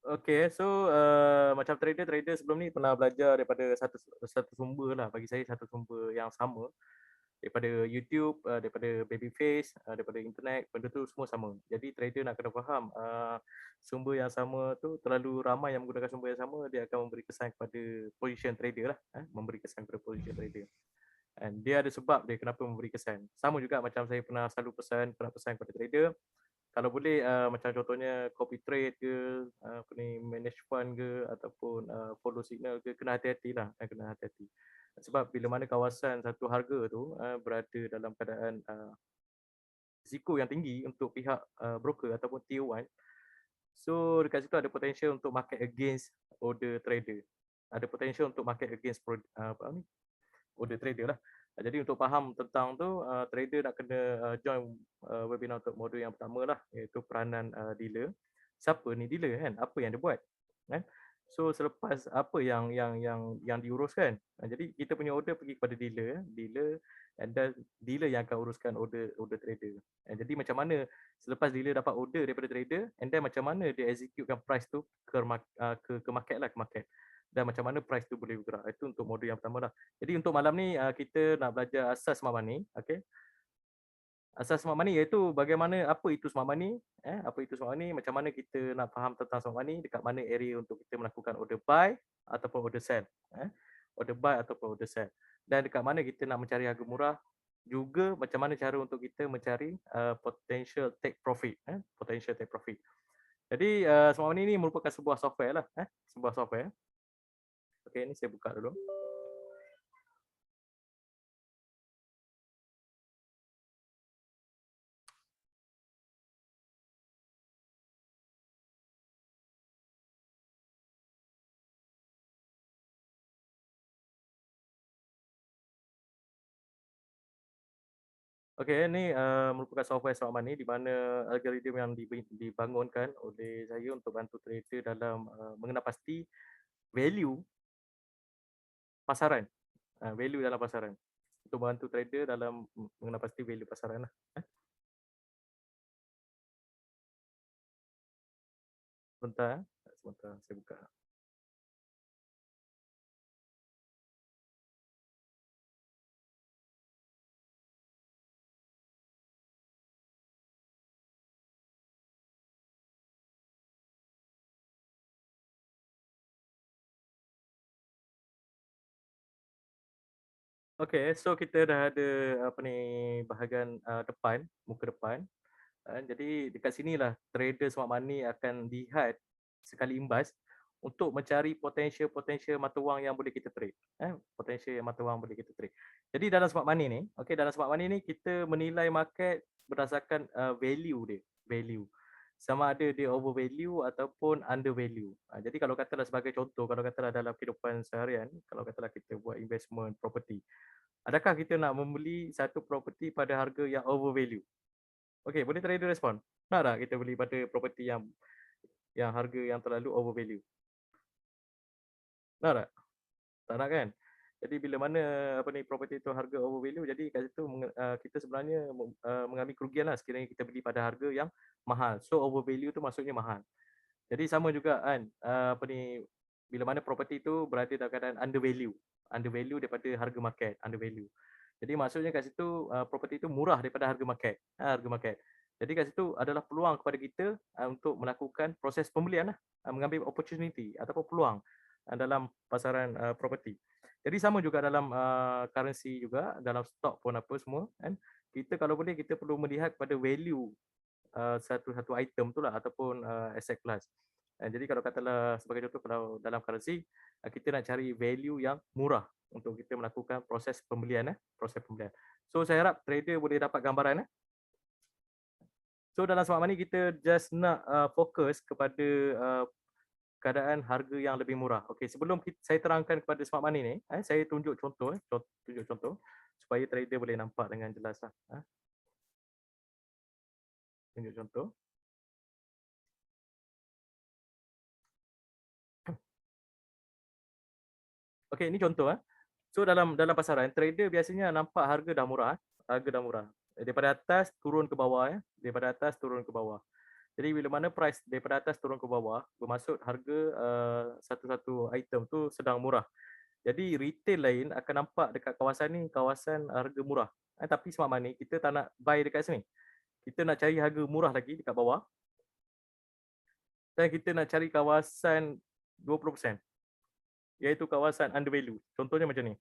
Okay, so macam trader sebelum ni pernah belajar daripada satu sumber lah. Bagi saya satu sumber yang sama daripada YouTube, daripada Babyface, daripada internet, benda tu semua sama. Jadi trader nak kena faham sumber yang sama tu terlalu ramai yang menggunakan sumber yang sama, dia akan memberi kesan kepada position trader lah, memberi kesan kepada position trader. And dia ada sebab dia kenapa memberi kesan. Sama juga macam saya pernah selalu pesan kepada trader, kalau boleh macam contohnya copy trade ke, apa ni, manage fund ke ataupun follow signal ke, kena hati-hatilah, kena hati-hati. Sebab bila mana kawasan satu harga tu berada dalam keadaan risiko yang tinggi untuk pihak broker ataupun tier 1, so dekat situ ada potential untuk market against order trader. Ada potential untuk market against order trader lah. Jadi untuk faham tentang tu, trader nak kena join webinar untuk modul yang pertama lah, iaitu peranan dealer. Siapa ni dealer kan? Apa yang dia buat? Kan? So selepas apa yang diuruskan. Jadi kita punya order pergi kepada dealer and then dealer yang akan uruskan order trader. Jadi macam mana selepas dealer dapat order daripada trader and then macam mana dia executekan price tu ke market lah, ke market. Dan macam mana price tu boleh bergerak. Itu untuk modul yang pertama lah. Jadi untuk malam ni kita nak belajar asas smart money, okey. Asas smart money iaitu bagaimana, apa itu smart money, apa itu smart money, macam mana kita nak faham tentang smart money, dekat mana area untuk kita melakukan order buy ataupun order sell, order buy ataupun order sell. Dan dekat mana kita nak mencari harga murah, juga macam mana cara untuk kita mencari potential take profit, potential take profit. Jadi smart money ni merupakan sebuah software lah, sebuah software. Okey, ni saya buka dulu. Okey, ni merupakan software smart money di mana algoritma yang dibangunkan oleh saya untuk bantu trader dalam mengenal pasti value pasaran. Value dalam pasaran. Untuk bantu trader dalam mengenal pasti value pasaran lah. Sebentar, sebentar saya buka. Okey, so kita dah ada apa ni, bahagian depan, muka depan. Jadi dekat sinilah trader smart money akan lihat sekali imbas untuk mencari potensial mata wang yang boleh kita trade. Potensial yang mata wang boleh kita trade. Jadi dalam smart money ni, okey, dalam smart money ni kita menilai market berdasarkan value dia, value. Sama ada dia overvalue ataupun undervalue. Jadi kalau katalah sebagai contoh, kalau katalah dalam kehidupan seharian, kalau katalah kita buat investment property, adakah kita nak membeli satu property pada harga yang overvalue? Okey, boleh trader respon. Nak tak kita beli pada property yang harga yang terlalu overvalue? Nak tak? Tak nak kan? Jadi bila mana apa ni, property tu harga overvalue, jadi kat situ kita sebenarnya mengalami kerugian lah sekiranya kita beli pada harga yang mahal. So overvalue tu maksudnya mahal. Jadi sama juga kan, apa ni, bila mana property tu berada dalam keadaan undervalue. Undervalue daripada harga market, undervalue. Jadi maksudnya kat situ property tu murah daripada harga market, harga market. Jadi kat situ adalah peluang kepada kita untuk melakukan proses pembelian lah, mengambil opportunity ataupun peluang dalam pasaran property. Jadi sama juga dalam currency juga, dalam stok pun apa semua kan. Kita kalau boleh kita perlu melihat pada value satu-satu item tu lah ataupun asset class. Jadi kalau katalah sebagai contoh, kalau dalam currency kita nak cari value yang murah untuk kita melakukan proses pembelian, proses pembelian. So saya harap trader boleh dapat gambaran. So dalam smart money kita just nak fokus kepada keadaan harga yang lebih murah. Okey, sebelum saya terangkan kepada smart money ni, saya tunjuk contoh, tunjuk contoh supaya trader boleh nampak dengan jelas lah. Tunjuk contoh. Okey, ini contoh. So dalam pasaran, trader biasanya nampak harga dah murah, harga dah murah. Daripada atas turun ke bawah, daripada atas turun ke bawah. Jadi bila mana price daripada atas turun ke bawah, bermaksud harga satu-satu item tu sedang murah. Jadi retail lain akan nampak dekat kawasan ni kawasan harga murah. Tapi smart money kita tak nak buy dekat sini. Kita nak cari harga murah lagi dekat bawah dan kita nak cari kawasan 20%, iaitu kawasan undervalue. Contohnya macam ni.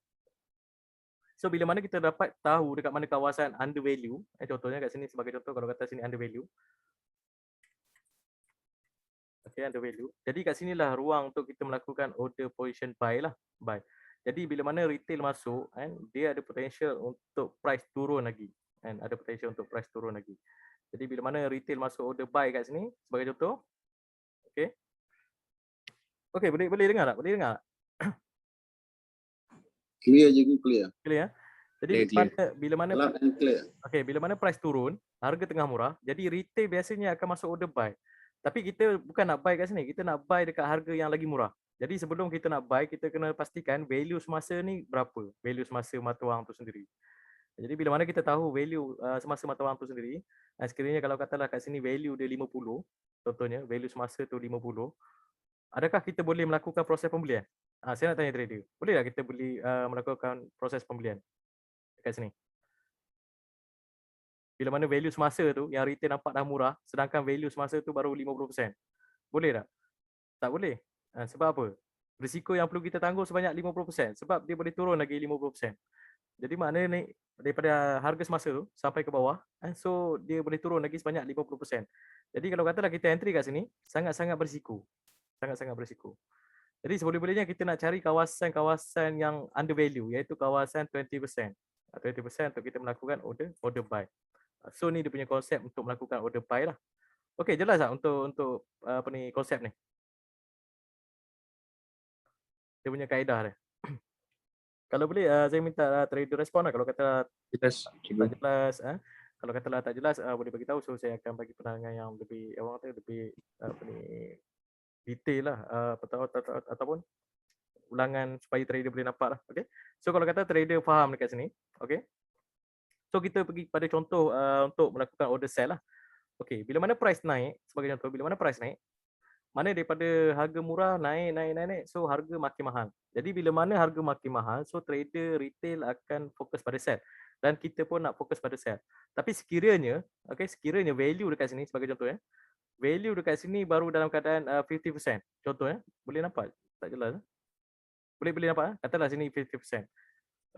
So bila mana kita dapat tahu dekat mana kawasan undervalue, contohnya kat sini sebagai contoh kalau kata sini undervalue. Okay, undervalue. Jadi kat sinilah ruang untuk kita melakukan order position buy lah. Buy. Jadi bila mana retail masuk, kan, dia ada potential untuk price turun lagi. Kan, ada potential untuk price turun lagi. Jadi bila mana retail masuk order buy kat sini sebagai contoh. Okay. Okay, boleh dengar tak? Boleh dengar tak? Clear je, clear. Clear ya? Jadi bila mana okay, bila mana price turun, harga tengah murah, jadi retail biasanya akan masuk order buy. Tapi kita bukan nak buy kat sini, kita nak buy dekat harga yang lagi murah. Jadi sebelum kita nak buy, kita kena pastikan value semasa ni berapa, value semasa mata wang tu sendiri. Jadi bila mana kita tahu value semasa mata wang tu sendiri, sekiranya kalau katalah kat sini value dia 50, contohnya value semasa tu 50, adakah kita boleh melakukan proses pembelian? Saya nak tanya trader, boleh tak kita melakukan proses pembelian dekat sini? Bila mana value semasa tu yang retail nampak dah murah, sedangkan value semasa tu baru 50%. Boleh tak? Tak boleh. Sebab apa? Risiko yang perlu kita tanggung sebanyak 50%. Sebab dia boleh turun lagi 50%. Jadi maknanya ni daripada harga semasa tu sampai ke bawah, so dia boleh turun lagi sebanyak 50%. Jadi kalau katalah kita entry kat sini, sangat-sangat berisiko. Sangat-sangat berisiko. Jadi seboleh-bolehnya kita nak cari kawasan-kawasan yang undervalue, iaitu kawasan 20%. 20% untuk kita melakukan order buy. So ni dia punya konsep untuk melakukan order buy lah. Okey, jelas tak untuk apa ni konsep ni? Dia punya kaedah dia. Kalau boleh saya minta trader respon lah kalau kata tak jelas. Kalau katalah tak jelas boleh bagi tahu, so saya akan bagi penerangan yang lebih orang kata lebih apa ni detail lah ataupun ulangan supaya trader boleh nampak lah. Okey. So kalau kata trader faham dekat sini, okey. So kita pergi pada contoh untuk melakukan order sell lah. Okey, bila mana price naik, sebagai contoh, bila mana price naik, mana daripada harga murah naik, so harga makin mahal. Jadi bila mana harga makin mahal, so trader retail akan fokus pada sell. Dan kita pun nak fokus pada sell. Tapi sekiranya, okey, sekiranya value dekat sini sebagai contoh ya. Value dekat sini baru dalam keadaan 50%. Contoh ya, boleh nampak? Tak jelas. Boleh nampak? Katalah sini 50%.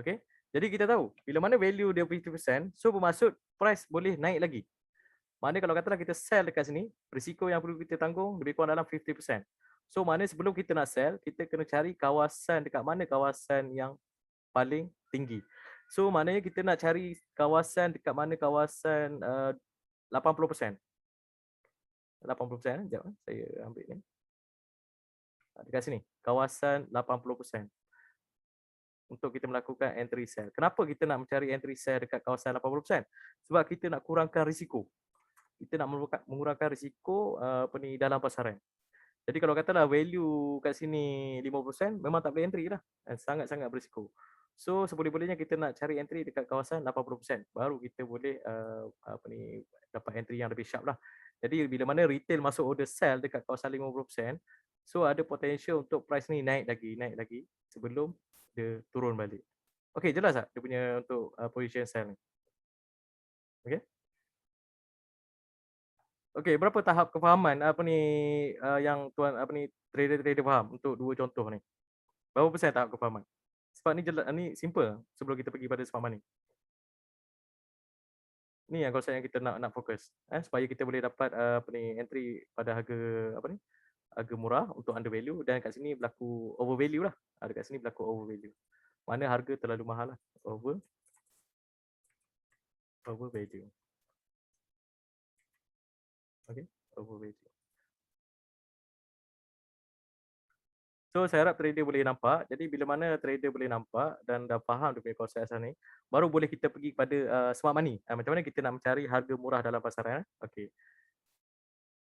Okey. Jadi kita tahu bila mana value dia 50%, so bermaksud price boleh naik lagi. Maknanya kalau katalah kita sell dekat sini, risiko yang perlu kita tanggung lebih kurang dalam 50%. So maknanya sebelum kita nak sell, kita kena cari kawasan dekat mana kawasan yang paling tinggi. So maknanya kita nak cari kawasan dekat mana kawasan 80%. 80%, sekejap saya ambil ni. Dekat sini, kawasan 80%. Untuk kita melakukan entry sell. Kenapa kita nak mencari entry sell dekat kawasan 80%? Sebab kita nak kurangkan risiko. Kita nak mengurangkan risiko apa ni dalam pasaran. Jadi kalau katalah value kat sini 50%, memang tak boleh entry lah. Sangat-sangat berisiko. So seboleh-bolehnya kita nak cari entry dekat kawasan 80%. Baru kita boleh apa ni dapat entry yang lebih sharp lah. Jadi bila mana retail masuk order sell dekat kawasan 50%, so ada potential untuk price ni naik lagi sebelum dia turun balik. Okey, jelas tak dia punya untuk position sell ni? Okey. Okey, berapa tahap kefahaman apa ni yang tuan apa ni trader-trader faham untuk dua contoh ni? Berapa persen tahap kefahaman? Sebab ni jelas ni simple sebelum kita pergi pada smart money. Ni yang konsep yang kita nak fokus supaya kita boleh dapat apa ni entry pada harga apa ni? Harga murah untuk undervalue dan kat sini berlaku overvalue lah. Dekat sini berlaku overvalue. Mana harga terlalu mahal lah. Overvalue. Okey, overvalue. So saya harap trader boleh nampak. Jadi bila mana trader boleh nampak dan dah faham dia punya konsep asal ni, baru boleh kita pergi kepada smart money. Macam mana kita nak mencari harga murah dalam pasaran. Okey.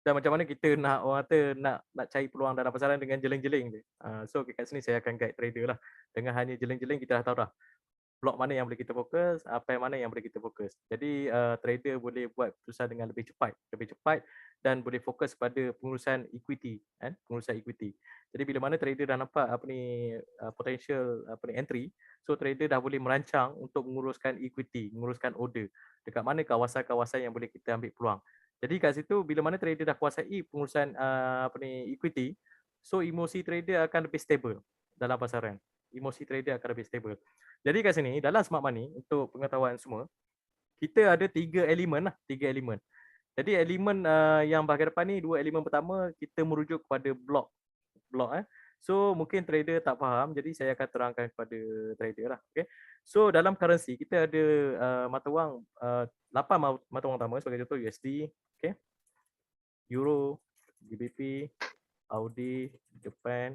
Dan macam mana kita nak orang kata nak cari peluang dalam pasaran dengan jeling-jeling je. So kat sini saya akan guide trader lah. Dengan hanya jeling-jeling kita dah tahu dah. blok mana yang boleh kita fokus, pair mana yang boleh kita fokus. Jadi trader boleh buat keputusan dengan lebih cepat dan boleh fokus pada pengurusan equity kan, pengurusan equity. Jadi bila mana trader dah nampak potential entry, so trader dah boleh merancang untuk menguruskan equity, menguruskan order. Dekat mana kawasan-kawasan yang boleh kita ambil peluang. Jadi kat situ bila mana trader dah kuasai pengurusan equity, so emosi trader akan lebih stable dalam pasaran. Emosi trader akan lebih stable. Jadi kat sini dalam smart money untuk pengetahuan semua, kita ada 3 elemen lah, 3 elemen. Jadi elemen yang bahagian depan ni, 2 elemen pertama kita merujuk kepada blok. So mungkin trader tak faham, jadi saya akan terangkan kepada trader lah. Okay. So dalam currency kita ada mata wang 8 mata wang utama, sebagai contoh USD, okay, Euro, GBP, Audi, Japan,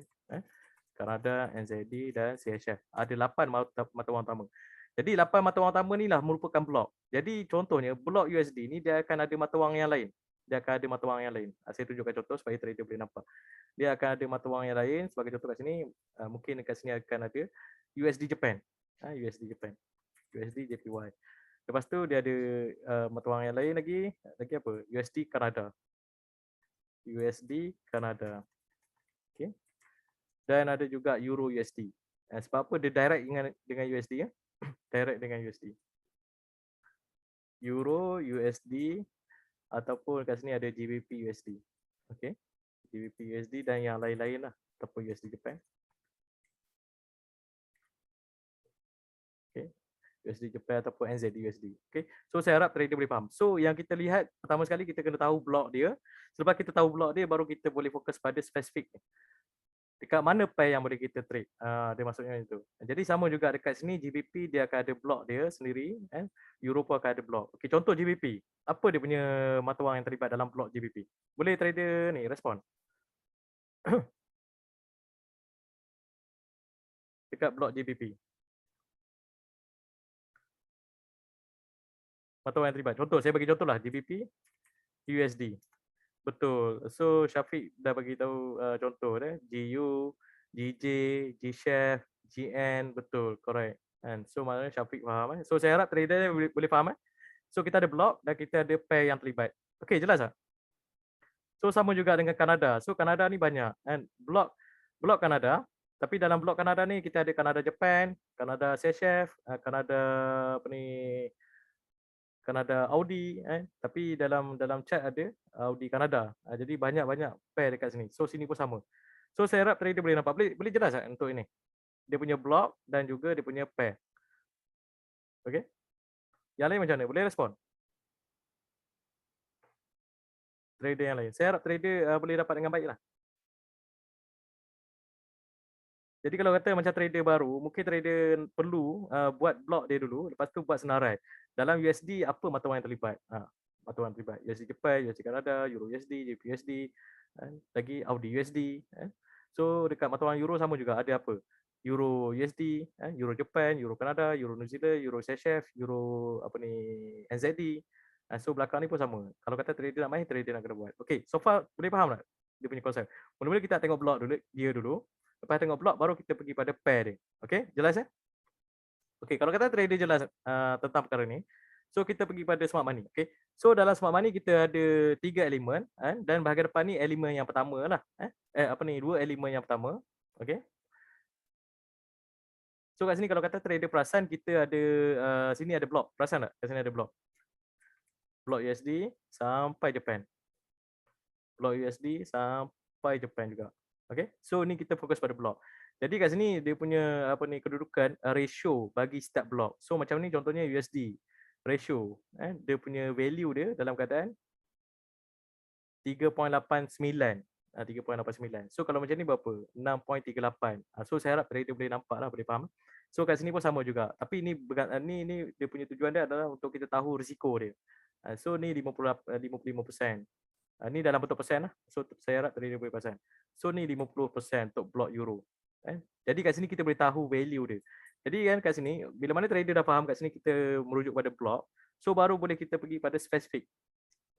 Kanada, NZD dan CHF. Ada 8 mata wang utama. Jadi 8 mata wang utama ni lah merupakan blok. Jadi contohnya blok USD ni dia akan ada mata wang yang lain. Dia akan ada mata wang yang lain. Saya tunjukkan contoh supaya trader boleh nampak. Dia akan ada mata wang yang lain. Sebagai contoh kat sini, mungkin kat sini akan ada USD Japan. USD Japan. USD JPY. Lepas tu dia ada mata wang yang lain lagi. Lagi apa? USD Kanada. USD Kanada. Okay. Dan ada juga Euro USD. Sebab apa dia direct dengan USD ya? Direct dengan USD. Euro USD ataupun kat sini ada GBP USD. Okey. GBP USD dan yang lain-lain lah ataupun USD Japan. Okey. USD Japan ataupun NZD USD. Okey. So saya harap trader boleh faham. So yang kita lihat pertama sekali kita kena tahu blok dia. Selepas kita tahu blok dia baru kita boleh fokus pada spesifik. Dekat mana pair yang boleh kita trade. Dia maksudnya itu. Jadi sama juga dekat sini GBP dia akan ada blok dia sendiri, Euro pun akan ada blok. Okey, contoh GBP. Apa dia punya mata wang yang terlibat dalam blok GBP? Boleh trader ni respon. Dekat blok GBP. Mata wang yang terlibat. Contoh saya bagi contohlah GBP USD. Betul. So Syafiq dah bagi tahu contoh GU, GJ, G-Chef, GN, betul, correct. And so maknanya Syafiq faham. So saya harap trader boleh faham. So kita ada blok dan kita ada pair yang terlibat. Okey, jelas tak? So sama juga dengan Kanada. So Kanada ni banyak and blok Kanada, tapi dalam blok Kanada ni kita ada Kanada Japan, Kanada CHF, Kanada Kanada Audi, tapi dalam chat ada Audi Kanada. Jadi banyak-banyak pair dekat sini. So sini pun sama. So saya harap trader boleh nampak. Boleh jelas tak untuk ini? Dia punya blok dan juga dia punya pair. Okey. Yang lain macam mana? Boleh respon? Trader yang lain. Saya harap trader boleh dapat dengan baiklah. Jadi kalau kata macam trader baru, mungkin trader perlu buat blok dia dulu, lepas tu buat senarai. Dalam USD apa mata wang yang terlibat? Mata wang terlibat. USD Japan, USD Kanada, Euro USD, JP USD, lagi Audi USD. So dekat mata wang Euro sama juga, ada apa? Euro USD, Euro Japan, Euro Kanada, Euro New Zealand, Euro CHF, Euro NZD. So belakang ni pun sama. Kalau kata trader nak main, trader nak kena buat. Okay, so far boleh faham tak dia punya konsep? Mula-mula kita tengok blok dulu, dia dulu. Lepas tengok blok baru kita pergi pada pair dia. Okey, jelas ya? Okey, kalau kata trader jelas tentang perkara ni. So kita pergi pada smart money. Okey. So dalam smart money kita ada 3 elemen dan bahagian depan ni elemen yang pertama lah. 2 elemen yang pertama. Okey. So kat sini kalau kata trader perasan kita ada sini ada blok. Perasan tak? Kat sini ada blok. Blok USD sampai Japan. Blok USD sampai Japan juga. Okay, so ni kita fokus pada blok. Jadi kat sini dia punya kedudukan ratio bagi setiap blok. So macam ni contohnya USD ratio, dia punya value dia dalam keadaan 3.89. 3.89. So kalau macam ni berapa? 6.38. So saya harap trader boleh nampak lah, boleh faham. So kat sini pun sama juga. Tapi ni dia punya tujuan dia adalah untuk kita tahu risiko dia. So ni 55%. Ni dalam bentuk persen lah. So saya harap trader boleh perasan. So ni 50% untuk blok euro. Jadi kat sini kita boleh tahu value dia. Jadi kan kat sini bila mana trader dah faham kat sini kita merujuk pada blok, so baru boleh kita pergi pada spesifik.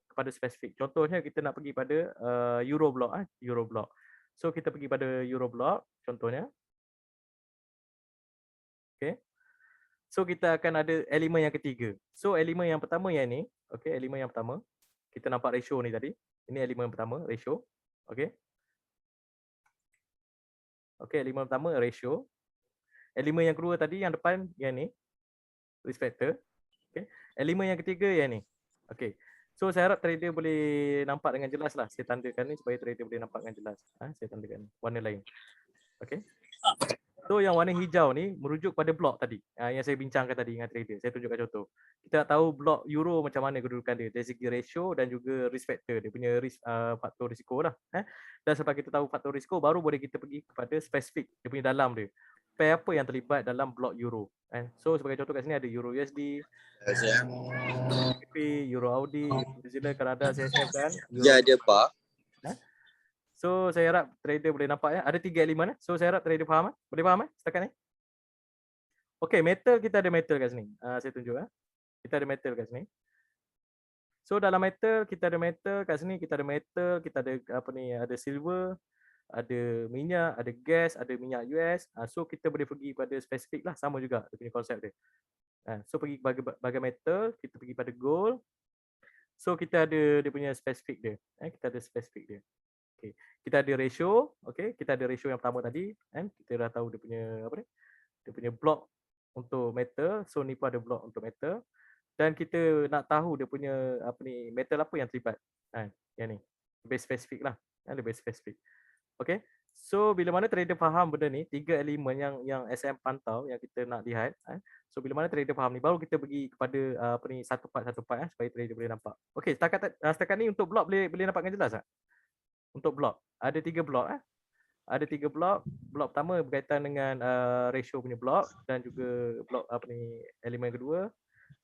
Kepada spesifik. Contohnya kita nak pergi pada euro block euro block. So kita pergi pada euro block contohnya. Okey. So kita akan ada elemen yang ketiga. So elemen yang pertama yang ni, okey, elemen yang pertama. Kita nampak ratio ni tadi. Ini elemen pertama, ratio. Okey. Okey, elemen pertama ratio. Elemen yang kedua tadi yang depan yang ni, risk factor. Okey. Elemen yang ketiga yang ni. Okey. So saya harap trader boleh nampak dengan jelas lah. Saya tandakan ni supaya trader boleh nampak dengan jelas. Saya tandakan warna lain. Okey. So yang warna hijau ni merujuk pada blok tadi. Yang saya bincangkan tadi dengan trader. Saya tunjukkan contoh. Kita nak tahu blok euro macam mana kedudukan dia dari segi ratio dan juga risk factor. Dia punya risk, faktor risiko lah. Dan sebab kita tahu faktor risiko, baru boleh kita pergi kepada spesifik dia punya dalam dia. Pair apa yang terlibat dalam blok euro. So sebagai contoh kat sini ada euro USD, GBP, euro Audi, New Zealand, Kanada, CHF dan euro. Dia ada bar. So saya harap trader boleh nampak ya. Ada 3 elemen. So saya harap trader faham. Boleh faham setakat ni? Okey, metal kita ada metal kat sini. Saya tunjuk kita ada metal kat sini. So dalam metal kita ada metal kat sini, kita ada metal, kita ada apa ni, ada silver, ada minyak, ada gas, ada minyak US. So kita boleh pergi pada spesifik lah, sama juga dia punya konsep dia. So pergi bahagian metal, kita pergi pada gold. So kita ada dia punya spesifik dia. Kita ada spesifik dia. Okay. Kita ada ratio, okay. Kita ada ratio yang pertama tadi, kita dah tahu dia punya apa ni? Dia punya blok untuk metal. So ni pun ada blok untuk metal. Dan kita nak tahu dia punya apa ni, metal apa yang terlibat. Yang ni. Lebih spesifik lah. Lebih spesifik. Okay. So bila mana trader faham benda ni, 3 elemen yang SM pantau yang kita nak lihat. So bila mana trader faham ni, baru kita pergi kepada apa ni, satu part supaya trader boleh nampak. Okay, setakat ni untuk blok boleh nampak dengan jelas tak? Untuk blok. Ada 3 blok. Ada 3 blok. Blok pertama berkaitan dengan ratio punya blok dan juga blok apa ni, elemen kedua,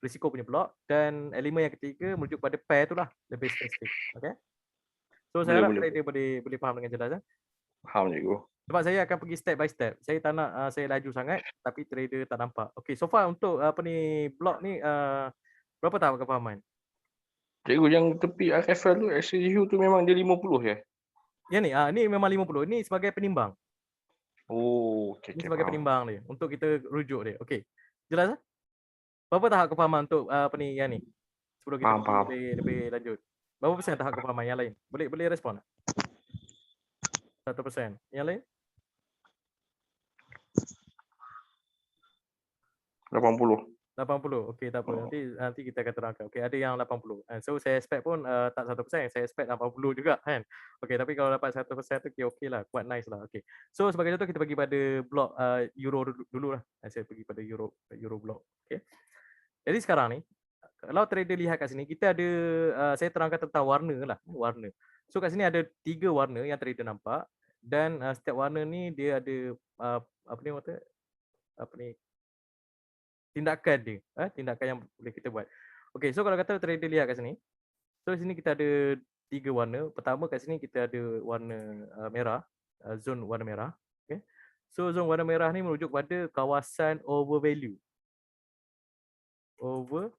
risiko punya blok, dan elemen yang ketiga merujuk pada pair tu lah, lebih spesifik. Okay. So saya harap trader boleh faham dengan jelas. Faham cikgu. Sebab saya akan pergi step by step. Saya tak nak saya laju sangat tapi trader tak nampak. Okay, so far untuk apa ni, blok ni berapa tahap kefahaman? Cikgu yang tepi RFL tu, XCU tu memang dia 50 je? Ya ni, ni memang 50. Ni sebagai penimbang. Oh, okay, Ini sebagai penimbang dia untuk kita rujuk dia. Okey. Jelas berapa tahap kefahaman untuk apa ni, yang ni? Sebelum kita Faham. lebih lanjut. Berapa persen tahap kefahaman yang lain? Boleh respon tak? 1%. Yang lain? 80. 80. Okey, tak apa. Nanti kita akan terangkan. Okey, ada yang 80. So saya expect pun tak 1%, saya expect 80 juga kan. Okey, tapi kalau dapat 100% tu okey lah, quite nice lah. Okey. So sebagai contoh kita pergi pada blok euro dulu lah. Saya pergi pada euro blok. Okey. Jadi sekarang ni kalau trader lihat kat sini, kita ada saya terangkan tentang warna lah, warna. So kat sini ada 3 warna yang trader nampak dan setiap warna ni dia ada apa ni, tindakan dia, tindakan yang boleh kita buat. Okey, so kalau kata trader lihat kat sini. So sini kita ada 3 warna. Pertama kat sini kita ada warna merah, zone warna merah. Okey. So zone warna merah ni merujuk pada kawasan overvalue. Overvalue.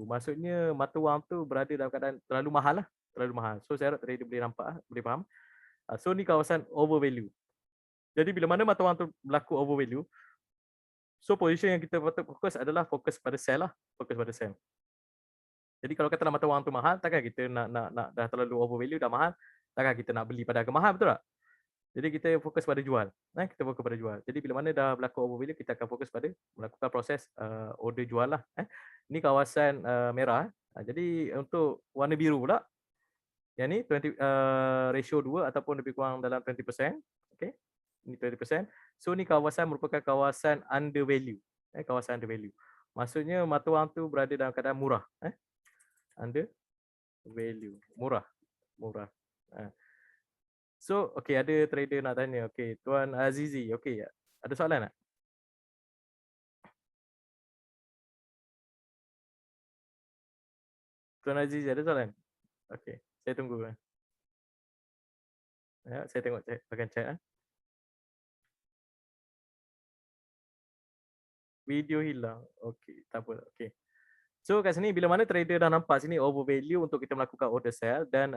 Maksudnya mata wang tu berada dalam keadaan terlalu mahal lah, terlalu mahal. So saya harap trader boleh nampak, boleh faham. So ni kawasan overvalue. Jadi bila mana mata wang tu berlaku overvalue, so position yang kita patut fokus adalah fokus pada sell lah, fokus pada sell. Jadi kalau kata mata wang tu mahal, takkan kita nak dah terlalu overvalue, dah mahal, takkan kita nak beli pada harga mahal, betul tak? Jadi kita fokus pada jual. Kita fokus pada jual. Jadi bila mana dah berlaku overvalue, kita akan fokus pada melakukan proses order jual lah. Ini kawasan merah. Jadi untuk warna biru pula, yang ni 20 ratio 2 ataupun lebih kurang dalam 20%. Okey. Ini 20%. So ni kawasan merupakan kawasan undervalue. Kawasan undervalue. Maksudnya mata wang tu berada dalam keadaan murah. Undervalue. Murah. So, okey, ada trader nak tanya. Okey, Tuan Azizi, okey, ada soalan tak? Tuan Azizi ada soalan? Okey, saya tunggu. Ya, saya tengok akan chat. Video hilang. Okey, tak apa. Okey. So kat sini bila mana trader dah nampak sini overvalue untuk kita melakukan order sell dan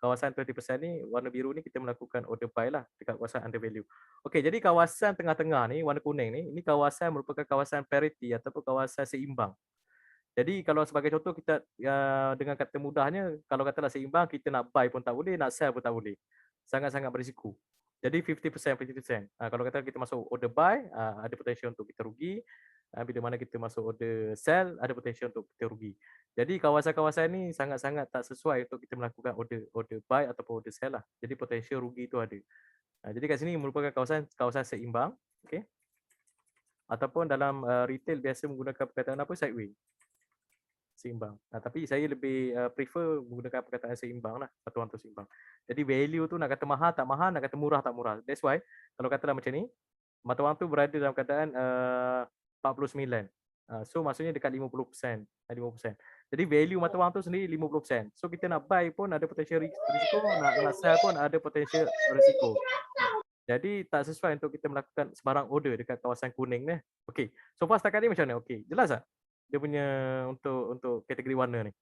kawasan 20% ni warna biru ni kita melakukan order buy lah dekat kawasan undervalue. Okey, jadi kawasan tengah-tengah ni warna kuning ni ini kawasan merupakan kawasan parity ataupun kawasan seimbang. Jadi kalau sebagai contoh kita dengan kata mudahnya kalau katalah seimbang kita nak buy pun tak boleh, nak sell pun tak boleh. Sangat-sangat berisiko. Jadi 50%, 50%. Kalau kata kita masuk order buy, ada potential untuk kita rugi. Bila mana kita masuk order sell, ada potential untuk kita rugi. Jadi kawasan-kawasan ni sangat-sangat tak sesuai untuk kita melakukan order buy ataupun order sell lah. Jadi potential rugi tu ada. Jadi kat sini merupakan kawasan seimbang, okey. Ataupun dalam retail biasa menggunakan perkataan apa? Sideways. Seimbang. Tapi saya lebih prefer menggunakan perkataan seimbang lah, patuan tu seimbang. Jadi value tu nak kata mahal tak mahal, nak kata murah tak murah. That's why kalau katalah macam ni, mata wang tu berada dalam keadaan 49. So maksudnya dekat 50%. 50%. Jadi value mata wang tu sendiri 50%. So kita nak buy pun ada potential risiko, nak sell pun ada potential risiko. Jadi tak sesuai untuk kita melakukan sebarang order dekat kawasan kuning ni. Okey. So far setakat ni macam mana? Okey. Jelas tak? Dia punya untuk kategori warna ni.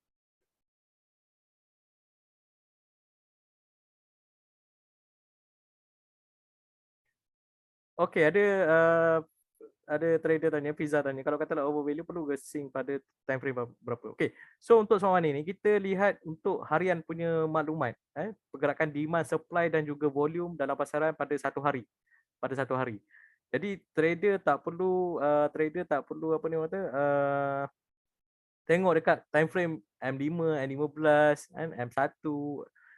Okey, ada trader tanya, Fiza tanya, kalau katalah overvalue perlu gesing pada time frame berapa? Okey. So untuk soalan ni kita lihat untuk harian punya maklumat, pergerakan demand, supply dan juga volume dalam pasaran pada satu hari. Pada satu hari. Jadi trader tak perlu apa ni kata tengok dekat time frame M5, M15, kan, M1,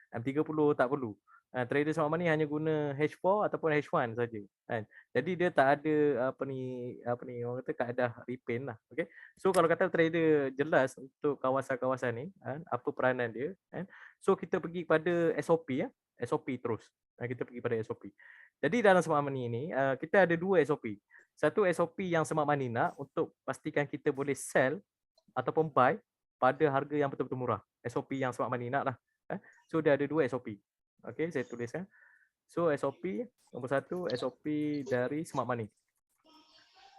M30 tak perlu. Trader smart money hanya guna H4 ataupun H1 saja, kan. Jadi dia tak ada apa ni orang kata kaedah repaint lah. Okey. So kalau kata trader jelas untuk kawasan-kawasan ni, kan, apa peranan dia, kan. So kita pergi pada SOP ya. SOP terus. Kita pergi pada SOP. Jadi dalam smart money ni kita ada dua SOP. Satu SOP yang smart money nak untuk pastikan kita boleh sell ataupun buy pada harga yang betul-betul murah. SOP yang smart money nak lah. So dia ada dua SOP. Okey, saya tuliskan. So SOP nombor satu, SOP dari smart money.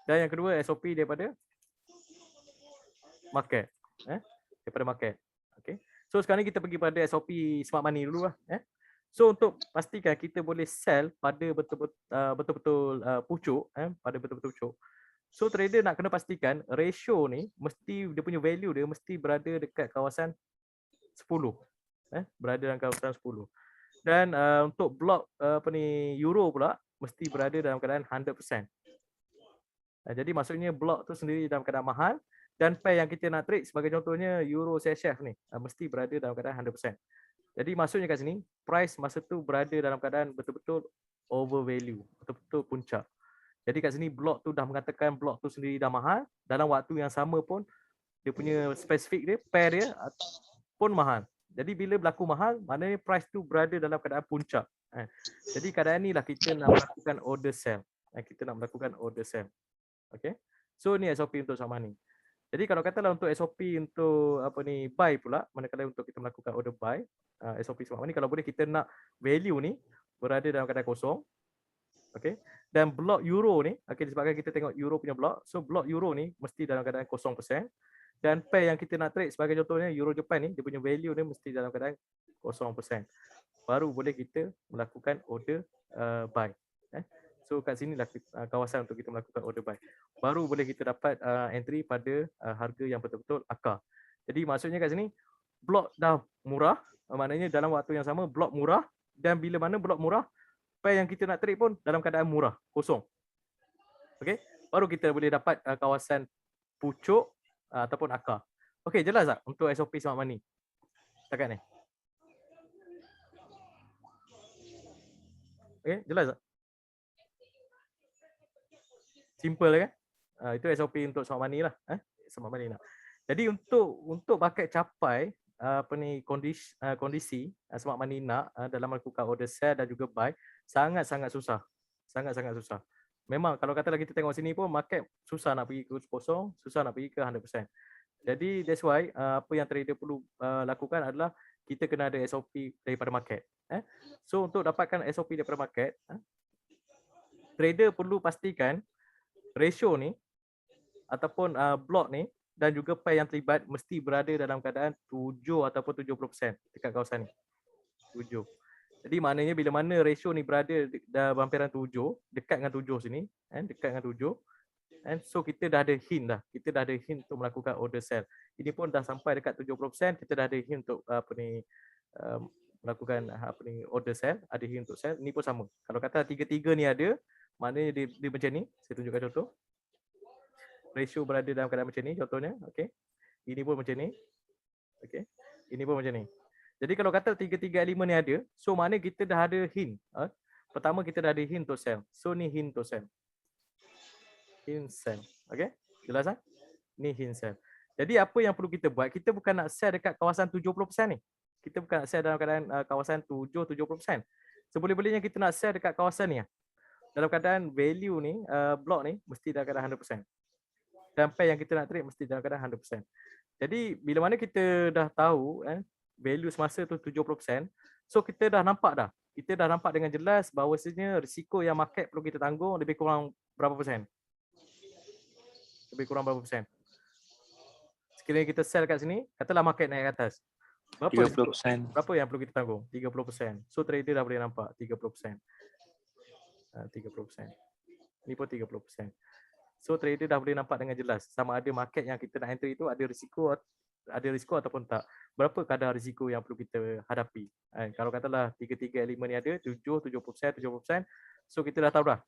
Dan yang kedua SOP daripada market. Daripada market. Okey. So sekarang ni kita pergi pada SOP smart money dulu lah. So untuk pastikan kita boleh sell pada betul-betul pucuk, pada betul-betul pucuk. So trader nak kena pastikan ratio ni mesti dia punya value dia mesti berada dekat kawasan 10. Berada dalam kawasan 10. Dan untuk blok euro pula mesti berada dalam keadaan 100%. Jadi maksudnya blok tu sendiri dalam keadaan mahal dan pair yang kita nak trade sebagai contohnya euro CHF ni mesti berada dalam keadaan 100%. Jadi maksudnya kat sini price masa tu berada dalam keadaan betul-betul overvalue, betul-betul puncak. Jadi kat sini blok tu dah mengatakan blok tu sendiri dah mahal, dalam waktu yang sama pun dia punya spesifik dia, pair dia pun mahal. Jadi bila berlaku mahal, maknanya price tu berada dalam keadaan puncak. Jadi keadaan inilah kita nak melakukan order sell. Kita nak melakukan order sell. Okay. So ni SOP untuk smart money. Jadi kalau katalah untuk SOP untuk buy pula, manakala untuk kita melakukan order buy, SOP smart money kalau boleh kita nak value ni berada dalam keadaan kosong. Okay. Dan blok euro ni, disebabkan kita tengok euro punya blok, so blok euro ni mesti dalam keadaan 0%. Dan pair yang kita nak trade sebagai contohnya euro Japan ni, dia punya value ni mesti dalam keadaan 0%. Baru boleh kita melakukan order buy. So kat sinilah kawasan untuk kita melakukan order buy. Baru boleh kita dapat entry pada harga yang betul-betul akar. Jadi maksudnya kat sini blok dah murah, maknanya dalam waktu yang sama blok murah, dan bila mana blok murah, pair yang kita nak trade pun dalam keadaan murah, kosong. Okey, baru kita boleh dapat kawasan pucuk ataupun akar. Okey, jelas tak untuk SOP smart money? Setakat ni. Okey, jelas tak? Simple kan? Itu SOP untuk smart money lah, smart money nak. Jadi untuk bakat capai kondisi smart money nak dalam melakukan order sell dan juga buy sangat-sangat susah. Sangat-sangat susah. Memang kalau katalah kita tengok sini pun market susah nak pergi ke kosong, susah nak pergi ke 100%. Jadi that's why apa yang trader perlu lakukan adalah kita kena ada SOP daripada market. So untuk dapatkan SOP daripada market, trader perlu pastikan ratio ni ataupun blok ni dan juga pair yang terlibat mesti berada dalam keadaan 7 ataupun 70% dekat kawasan ni. 7. Jadi maknanya bila mana ratio ni berada dalam hampiran 7, dekat dengan 7 sini, dekat dengan 7, so kita dah ada hint dah. Kita dah ada hint untuk melakukan order sell. Ini pun dah sampai dekat 70%, kita dah ada hint untuk melakukan order sell, ada hint untuk sell. Ini pun sama. Kalau kata tiga-tiga ni ada, maknanya dia macam ni. Saya tunjukkan contoh. Ratio berada dalam keadaan macam ni contohnya, okey. Ini pun macam ni. Okey. Ini pun macam ni. Jadi kalau kata tiga-tiga elemen ni ada, so maknanya kita dah ada hint. Pertama kita dah ada hint untuk sell. So ni hint untuk sell. Hint sell. Okey? Jelas tak? Ni hint sell. Jadi apa yang perlu kita buat? Kita bukan nak sell dekat kawasan 70% ni. Kita bukan nak sell dalam keadaan kawasan 7-70%. Seboleh-bolehnya kita nak sell dekat kawasan ni. Dalam keadaan value ni, block ni mesti dalam keadaan 100%. Dan pair yang kita nak trade mesti dalam keadaan 100%. Jadi bila mana kita dah tahu value semasa tu 70%, so kita dah nampak dah. Kita dah nampak dengan jelas bahawasanya risiko yang market perlu kita tanggung lebih kurang berapa persen? Lebih kurang berapa persen? Sekiranya kita sell kat sini, katalah market naik ke atas. Berapa 30%. Berapa yang perlu kita tanggung? 30%. So trader dah boleh nampak 30%. 30%. Ni pun 30%. So trader dah boleh nampak dengan jelas sama ada market yang kita nak entry itu ada risiko ataupun tak. Berapa kadar risiko yang perlu kita hadapi. Kalau katalah tiga-tiga elemen ni ada 7, 70%, 70%. So kita dah tahu dah.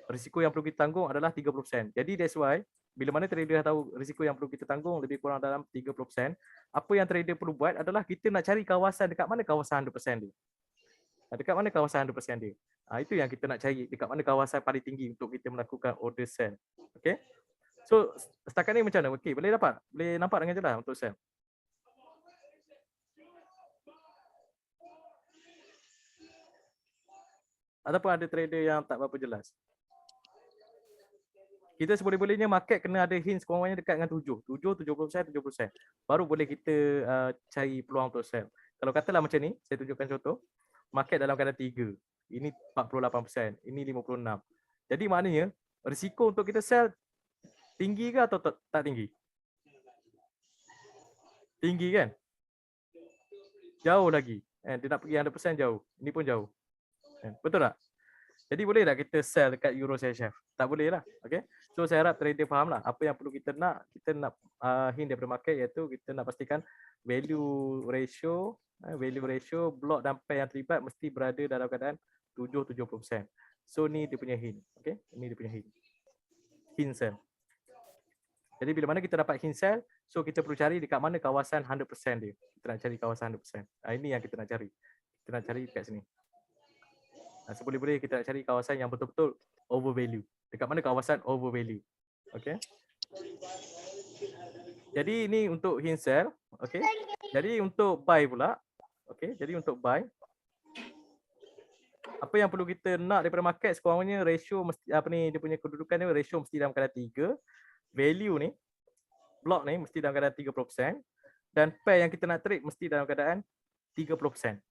Risiko yang perlu kita tanggung adalah 30%. Jadi that's why bila mana trader dah tahu risiko yang perlu kita tanggung lebih kurang dalam 30%, apa yang trader perlu buat adalah kita nak cari kawasan dekat mana kawasan 100% dia. Dekat mana kawasan 100% dia. Itu yang kita nak cari, dekat mana kawasan paling tinggi untuk kita melakukan order sell. Okay. So setakat ni macam mana? Okay, boleh dapat? Boleh nampak dengan jelas untuk sell? Ataupun ada trader yang tak berapa jelas? Kita seboleh-bolehnya market kena ada hint sekurang-kurangnya dekat dengan 7, 70%, 70%. Baru boleh kita cari peluang untuk sell. Kalau katalah macam ni, saya tunjukkan contoh. Market dalam keadaan 3. Ini 48%, ini 56. Jadi maknanya risiko untuk kita sell tinggi ke atau tak tinggi? Tinggi kan? Jauh lagi. Dia nak pergi 100% jauh. Ini pun jauh. Betul tak? Jadi boleh tak kita sell dekat Euro CHF? Tak boleh lah. Okay? So saya harap trader faham lah apa yang perlu kita nak hint daripada market, iaitu kita nak pastikan value ratio, block dan pair yang terlibat mesti berada dalam keadaan 7-70%. So ni dia punya hint. Okay? Ini dia punya hint. Hint sell. Jadi bila mana kita dapat hint sell, so kita perlu cari dekat mana kawasan 100% dia. Kita nak cari kawasan 100%. Ini yang kita nak cari. Kita nak cari dekat sini. Seboleh-boleh kita nak cari kawasan yang betul-betul overvalue. Dekat mana kawasan overvalue. Okay. Jadi ini untuk hint sell. Okay. Jadi untuk buy pula. Okay. Jadi untuk buy, apa yang perlu kita nak daripada market sekurang-kurangnya ratio mesti dia punya kedudukan dia, ratio mesti dalam keadaan 3. Value ni, block ni mesti dalam keadaan 30%. Dan pair yang kita nak trade mesti dalam keadaan 30%. 30%.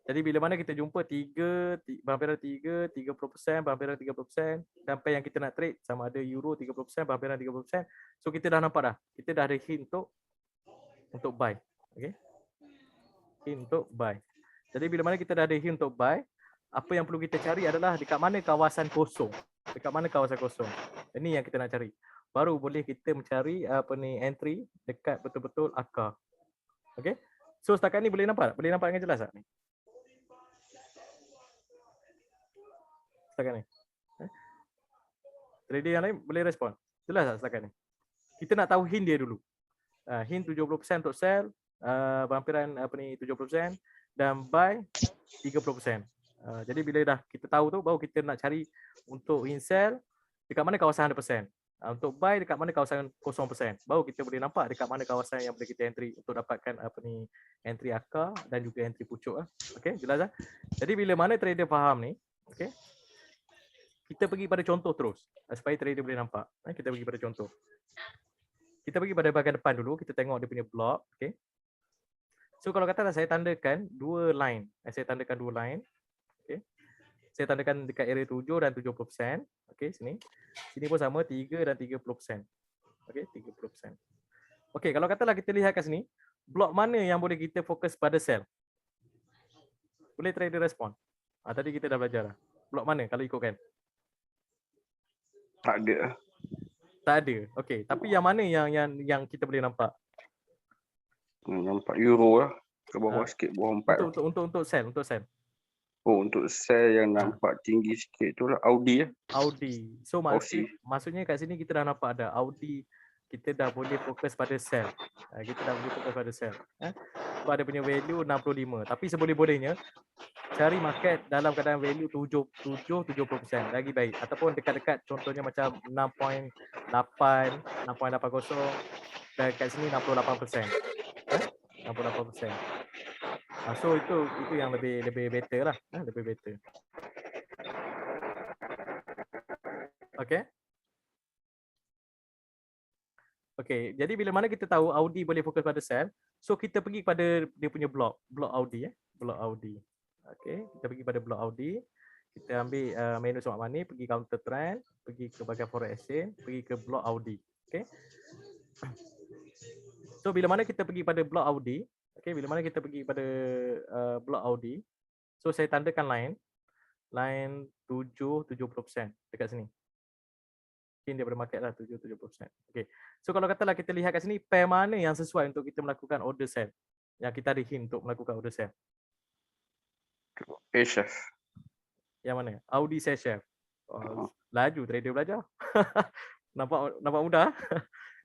Jadi bila mana kita jumpa 30%, berhampiran 30%, dan pair yang kita nak trade sama ada euro 30%, berhampiran 30%. So kita dah nampak dah. Kita dah ada hint untuk buy. Okay. Hint untuk buy. Jadi bila mana kita dah ada hint untuk buy, apa yang perlu kita cari adalah dekat mana kawasan kosong. Dekat mana kawasan kosong. Ini yang kita nak cari. Baru boleh kita mencari entry dekat betul-betul akar. Okay. So setakat ni boleh nampak tak? Boleh nampak dengan jelas tak ni? Setakat ni. Trader yang lain boleh respon. Jelas tak setakat ni? Kita nak tahu hint dia dulu. Hint 70% untuk sell, berhampiran 70%, dan buy 30%. Jadi bila dah kita tahu tu, baru kita nak cari untuk hint sell dekat mana kawasan 100%. Untuk buy dekat mana kawasan 0%. Baru kita boleh nampak dekat mana kawasan yang boleh kita entry untuk dapatkan entry akar dan juga entry pucuk. Okey, jelas tak? Jadi bila mana trader faham ni, okey, kita pergi pada contoh terus supaya trader boleh nampak. Kita pergi pada contoh. Kita pergi pada bahagian depan dulu, kita tengok dia punya block. Okay. So kalau katalah saya tandakan dua line. Saya tandakan dua line. Okay. Saya tandakan dekat area 7 dan 70%. Okay, sini. Sini pun sama 3 dan 30%. Okey, 30%. Okey, kalau katalah kita lihat kat sini, blok mana yang boleh kita fokus pada sell? Boleh trader respon? Tadi kita dah belajar dah. Blok mana kalau ikutkan? Tak ada. Tak ada. Okey, tapi yang mana yang kita boleh nampak? Nampak euro lah. Ke bawah Ah, sikit, bawah 4 lah. Untuk sell. Oh, untuk sell yang nampak tinggi sikit tu lah Audi lah. Audi. So Aussie. maksudnya kat sini kita dah nampak ada Audi, kita dah boleh fokus pada sell. Kita dah boleh fokus pada sell. Sebab ada punya value 65. Tapi seboleh-bolehnya cari market dalam keadaan value 70% lagi baik, ataupun dekat-dekat, contohnya macam 6.8, 6.80 dan kat sini 68%. 68%. So itu yang lebih better lah, lebih better. Okay. Okay, jadi bila mana kita tahu Audi boleh fokus pada sell, so kita pergi pada dia punya blok Audi, blok Audi. Okay, kita pergi pada blok Audi, kita ambil menu smart money, pergi counter trend, pergi ke bahagian forex exchange, pergi ke blok Audi. Okay. So bila mana kita pergi pada blok Audi, okay, bila mana kita pergi pada blok Audi, so saya tandakan line 70% dekat sini. Dia bermarket lah 70%. Okay. So kalau katalah kita lihat kat sini, pair mana yang sesuai untuk kita melakukan order sell? Yang kita ada hint untuk melakukan order sell. A-Chef. Yang mana? Audi C-Chef. Laju trader belajar. nampak mudah.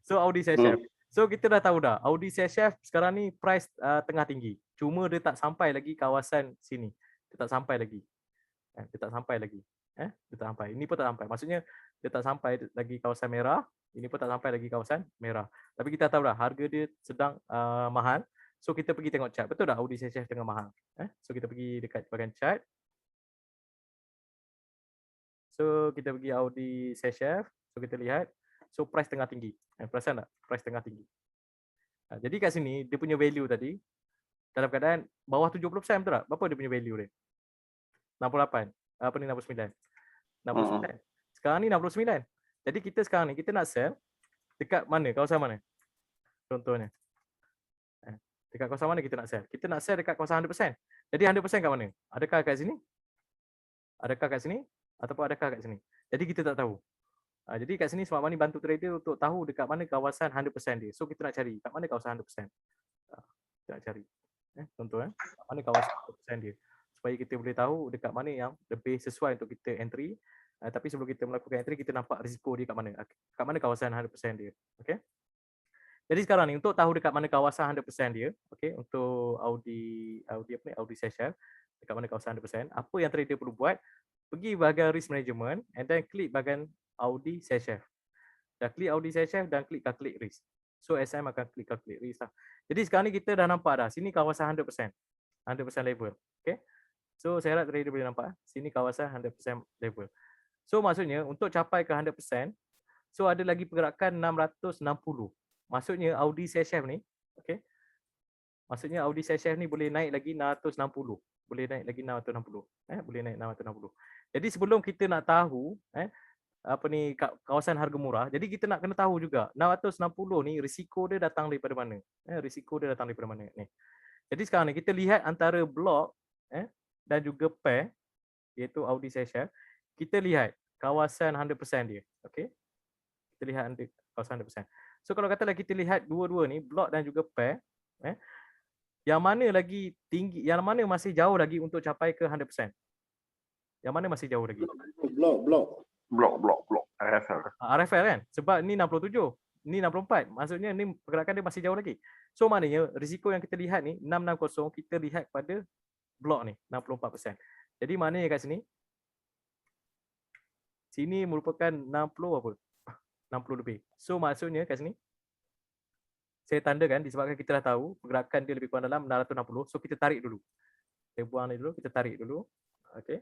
So Audi C-Chef. So kita dah tahu dah, Audi C-Chef sekarang ni price tengah tinggi. Cuma dia tak sampai lagi kawasan sini. Dia tak sampai lagi. Dia tak sampai lagi. Dia tak sampai. Ini pun tak sampai. Maksudnya dia tak sampai lagi kawasan merah. Ini pun tak sampai lagi kawasan merah. Tapi kita tahu dah harga dia sedang mahal. So kita pergi tengok chart. Betul tak Audi C-Chef tengah mahal? So kita pergi dekat bahagian chart. So kita pergi Audi C-Chef. So kita lihat. So price tengah tinggi. Perasan tak? Price tengah tinggi. Jadi kat sini dia punya value tadi dalam keadaan bawah 70% betul tak? Berapa dia punya value dia? 68. Apa ni 69? 69. Sekarang ni 69. Jadi kita sekarang ni kita nak sell dekat mana? Kawasan mana? Contohnya. Dekat kawasan mana kita nak sell? Kita nak sell dekat kawasan 100%. Jadi 100% kat mana? Adakah kat sini? Adakah kat sini? Ataupun adakah kat sini? Jadi kita tak tahu. Jadi kat sini smart money bantu trader untuk tahu dekat mana kawasan 100% dia. So kita nak cari kat mana kawasan 100%. Kita nak cari. Contoh kat mana kawasan 100% dia. Supaya kita boleh tahu dekat mana yang lebih sesuai untuk kita entry. Tapi sebelum kita melakukan entry, kita nampak risiko dia kat mana. Kat mana kawasan 100% dia. Okay. Jadi sekarang ni untuk tahu dekat mana kawasan 100% dia, okay, untuk Audi C-Chef, dekat mana kawasan 100%, apa yang trader perlu buat? Pergi bahagian risk management and then klik bahagian Audi C-Chef. Dah klik Audi C-Chef dan klik calculate risk. So SM akan klik calculate risk lah. Jadi sekarang ni kita dah nampak dah, sini kawasan 100%. 100% level. Okay. So saya harap trader boleh nampak, sini kawasan 100% level. So maksudnya untuk capai ke 100%, so ada lagi pergerakan 660. Maksudnya Audi C-Chef ni, okay. Maksudnya Audi C-Chef ni boleh naik lagi 660. Boleh naik lagi 660. Boleh naik 660. Jadi sebelum kita nak tahu apa ni kawasan harga murah, jadi kita nak kena tahu juga 660 ni risiko dia datang daripada mana? Risiko dia datang daripada mana ni? Jadi sekarang ni kita lihat antara blok dan juga pair iaitu Audi C-Chef, kita lihat kawasan 100% dia. Okey. Kita lihat kawasan 100%. So kalau katalah kita lihat dua-dua ni, blok dan juga pair, yang mana lagi tinggi, yang mana masih jauh lagi untuk capai ke 100%? Yang mana masih jauh lagi? Blok. RFL. RFL kan? Sebab ni 67, ni 64. Maksudnya ni pergerakan dia masih jauh lagi. So maknanya risiko yang kita lihat ni 660 kita lihat pada blok ni 64%. Jadi maknanya kat sini merupakan 60 apa? 60 lebih. So maksudnya kat sini saya tandakan disebabkan kita dah tahu pergerakan dia lebih kurang dalam 660. So kita tarik dulu. Saya buang ni dulu, kita tarik dulu. Okey.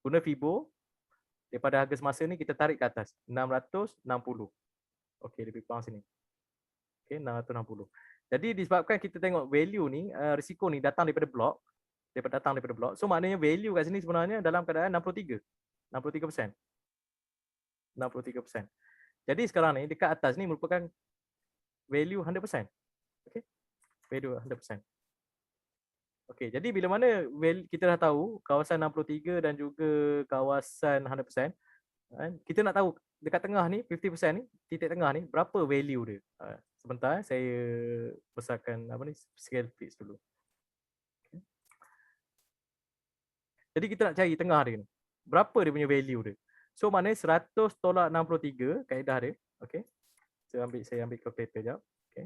Guna Fibo daripada harga semasa ni kita tarik ke atas 660. Okey, lebih kurang sini. Okey, 660. Jadi disebabkan kita tengok value ni, risiko ni datang daripada blok, So maknanya value kat sini sebenarnya dalam keadaan 63%. 63%. Jadi sekarang ni dekat atas ni merupakan value 100%. Okey. Value 100%. Okey, jadi bila mana kita dah tahu kawasan 63 dan juga kawasan 100%, kan? Kita nak tahu dekat tengah ni 50% ni, titik tengah ni berapa value dia. Sebentar saya besarkan apa ni scale fix dulu. Okay. Jadi kita nak cari tengah dia ni. Berapa dia punya value dia. So maknanya 100 tolak 63 kaedah dia. Okey. Saya ambil calculator jap. Okey.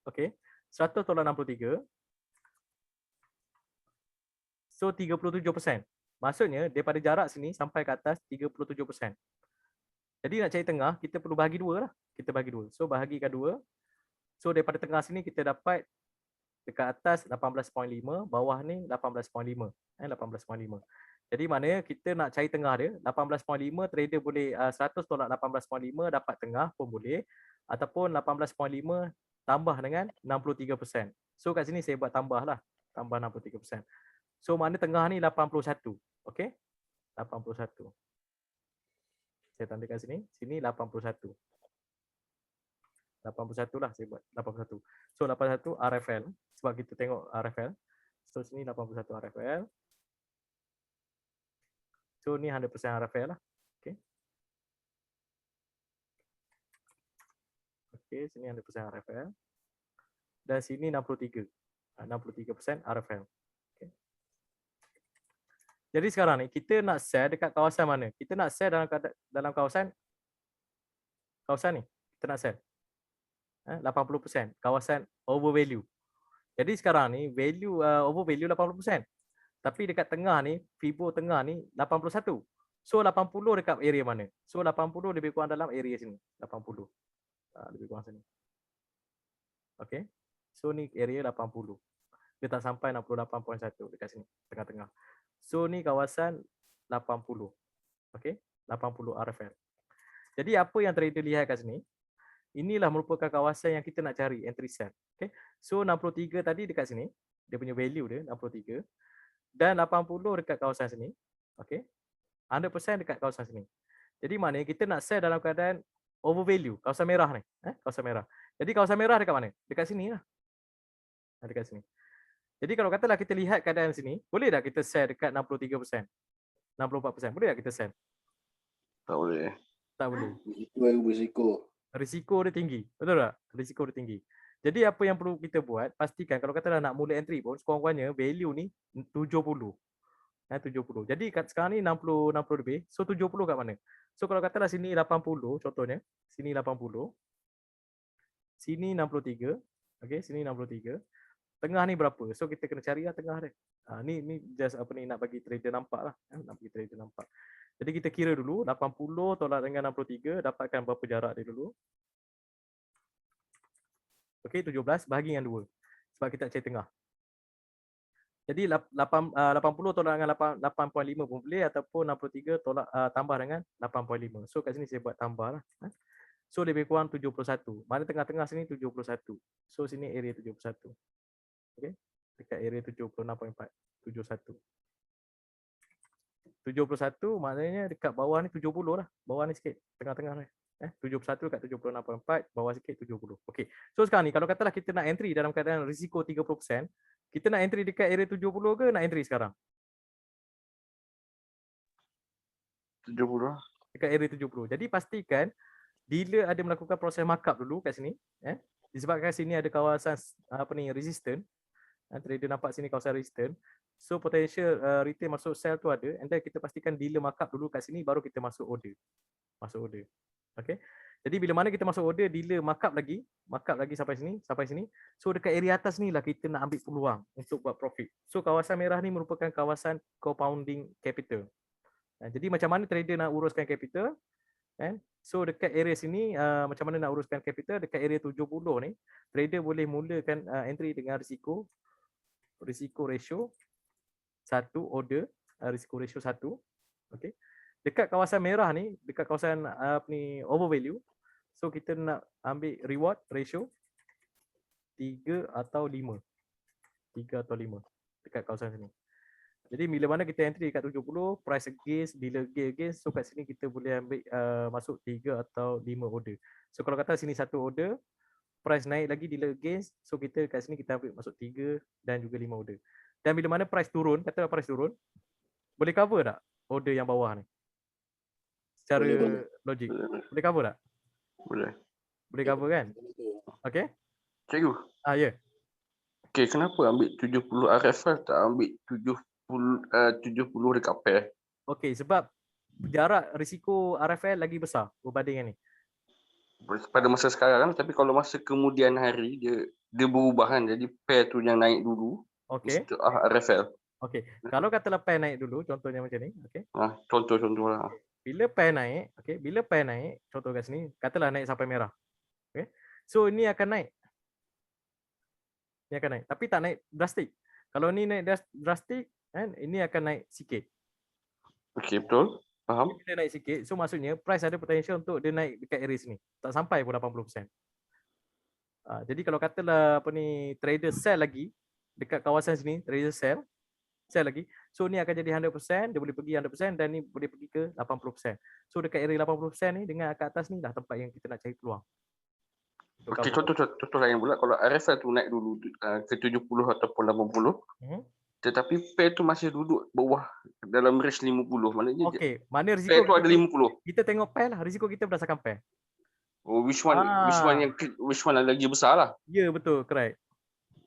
Okey. 100 tolak 63. So 37%. Maksudnya daripada jarak sini sampai ke atas 37%. Jadi nak cari tengah, kita perlu bahagi dua lah. Kita bahagi dua. So bahagikan dua. So daripada tengah sini kita dapat dekat atas 18.5, bawah ni 18.5. 18.5. Jadi maknanya kita nak cari tengah dia, 18.5 trader boleh 100 tolak 18.5 dapat tengah pun boleh. Ataupun 18.5 tambah dengan 63%. So kat sini saya buat tambah lah. Tambah 63%. So mana tengah ni 81. Okey? 81. Saya tanda kat sini. Sini 81. 81 lah saya buat. 81. So 81 RFL. Sebab kita tengok RFL. So sini 81 RFL. So ni 100% RFL lah. Okay. Okay, sini 100% RFL. Dan sini 63. 63% RFL. Okay. Jadi sekarang ni kita nak sell dekat kawasan mana? Kita nak sell dalam kawasan ni. Kita nak sell 80%, kawasan overvalue. Jadi sekarang ni value overvalue 80%. Tapi dekat tengah ni, Fibo tengah ni 81. So 80 dekat area mana? So 80 lebih kurang dalam area sini. 80. Lebih kurang sini. Okay. So ni area 80. Dia tak sampai 68.1 dekat sini, tengah-tengah. So ni kawasan 80. Okay. 80 RFL. Jadi apa yang trader lihat kat sini, inilah merupakan kawasan yang kita nak cari entry sell. Okay. So 63 tadi dekat sini, dia punya value dia 63. Dan 80 dekat kawasan sini. Okay. 100% dekat kawasan sini. Jadi maknanya kita nak sell dalam keadaan overvalue, kawasan merah ni. Kawasan merah. Jadi kawasan merah dekat mana? Dekat sini lah. Dekat sini. Jadi kalau katalah kita lihat keadaan sini, boleh tak kita sell dekat 63%? 64%? Boleh tak kita sell? Tak boleh. Tak boleh. Itu yang berisiko. Risiko dia tinggi. Betul tak? Risiko dia tinggi. Jadi apa yang perlu kita buat, pastikan kalau katalah nak mula entry pun, sekurang-kurangnya value ni 70. 70. Jadi kat sekarang ni 60 lebih. So 70 kat mana? So kalau katalah sini 80 contohnya, sini 80. Sini 63. Okey, sini 63. Tengah ni berapa? So kita kena carilah tengah dia. Ni just apa ni nak bagi trader nampak lah. Nak bagi trader nampak. Jadi kita kira dulu 80 tolak dengan 63, dapatkan berapa jarak dia dulu. Okey, 17 bahagi dengan 2. Sebab kita nak cari tengah. Jadi 80 tolak dengan 8.5 pun boleh, ataupun 63 tolak tambah dengan 8.5. So kat sini saya buat tambah lah. So lebih kurang 71. Mana tengah-tengah sini 71. So sini area 71. Okey. Dekat area 76.4. 71. 71 maknanya dekat bawah ni 70 lah. Bawah ni sikit. Tengah-tengah ni. 71 kat 76.4, bawah sikit 70. Okey. So sekarang ni kalau katalah kita nak entry dalam keadaan risiko 30%, kita nak entry dekat area 70 ke nak entry sekarang? 70. Dekat area 70. Jadi pastikan dealer ada melakukan proses markup dulu kat sini, disebabkan sini ada kawasan apa ni resistant. Trader nampak sini kawasan resistant. So potential retail masuk sell tu ada, and then kita pastikan dealer markup dulu kat sini baru kita masuk order. Masuk order. Okey. Jadi bila mana kita masuk order, dealer markup lagi sampai sini. So dekat area atas ni lah kita nak ambil peluang untuk buat profit. So kawasan merah ni merupakan kawasan compounding capital. Jadi macam mana trader nak uruskan capital? So dekat area sini macam mana nak uruskan capital? Dekat area 70 ni, trader boleh mulakan entry dengan risiko ratio 1 order, risiko ratio 1. Okey. Dekat kawasan merah ni, dekat kawasan overvalue, so kita nak ambil reward ratio 3 atau 5. 3 atau 5. dekat kawasan sini. Jadi bila mana kita entry dekat 70, price against, dealer against, so kat sini kita boleh ambil masuk 3 atau 5 order. So kalau kata sini satu order, price naik lagi dealer against, so kita kat sini kita ambil masuk 3 dan juga 5 order. Dan bila mana price turun, kata price turun, boleh cover tak order yang bawah ni? Secara logik. Boleh cover tak? Boleh. Boleh cover kan? Okay? Cikgu. Ya. Yeah. Okay, kenapa ambil 70 RFL tak ambil 70 dekat pair? Okay, sebab jarak risiko RFL lagi besar berbanding yang ni. Pada masa sekarang, tapi kalau masa kemudian hari dia berubah kan, jadi pair tu yang naik dulu. Okay. Instead of RFL. Okay. Kalau katalah pair naik dulu, contohnya macam ni. Okay. Contoh lah. Bila pair naik, okay, bila pair naik, contoh kat sini, katalah naik sampai merah. Okay. So ini akan naik. Ini akan naik. Tapi tak naik drastik. Kalau ni naik drastik, kan, ini akan naik sikit. Okay, betul. Faham. Bila naik sikit, so maksudnya price ada potential untuk dia naik dekat area sini. Tak sampai pun 80%. Jadi kalau katalah apa ni, trader sell lagi dekat kawasan sini, trader sell lagi. So ni akan jadi 100%, dia boleh pergi 100% dan ni boleh pergi ke 80%. So dekat area 80% ni dengan kat atas ni dah tempat yang kita nak cari peluang. Okey, contoh lain pula, kalau RFL tu naik dulu ke 70 ataupun 80, tetapi pair tu masih duduk bawah dalam range 50, maknanya mana risiko pair tu ada 50. Kita tengok pair lah, risiko kita berdasarkan pair. Oh, which one lagi besar lah. Ya, betul, correct.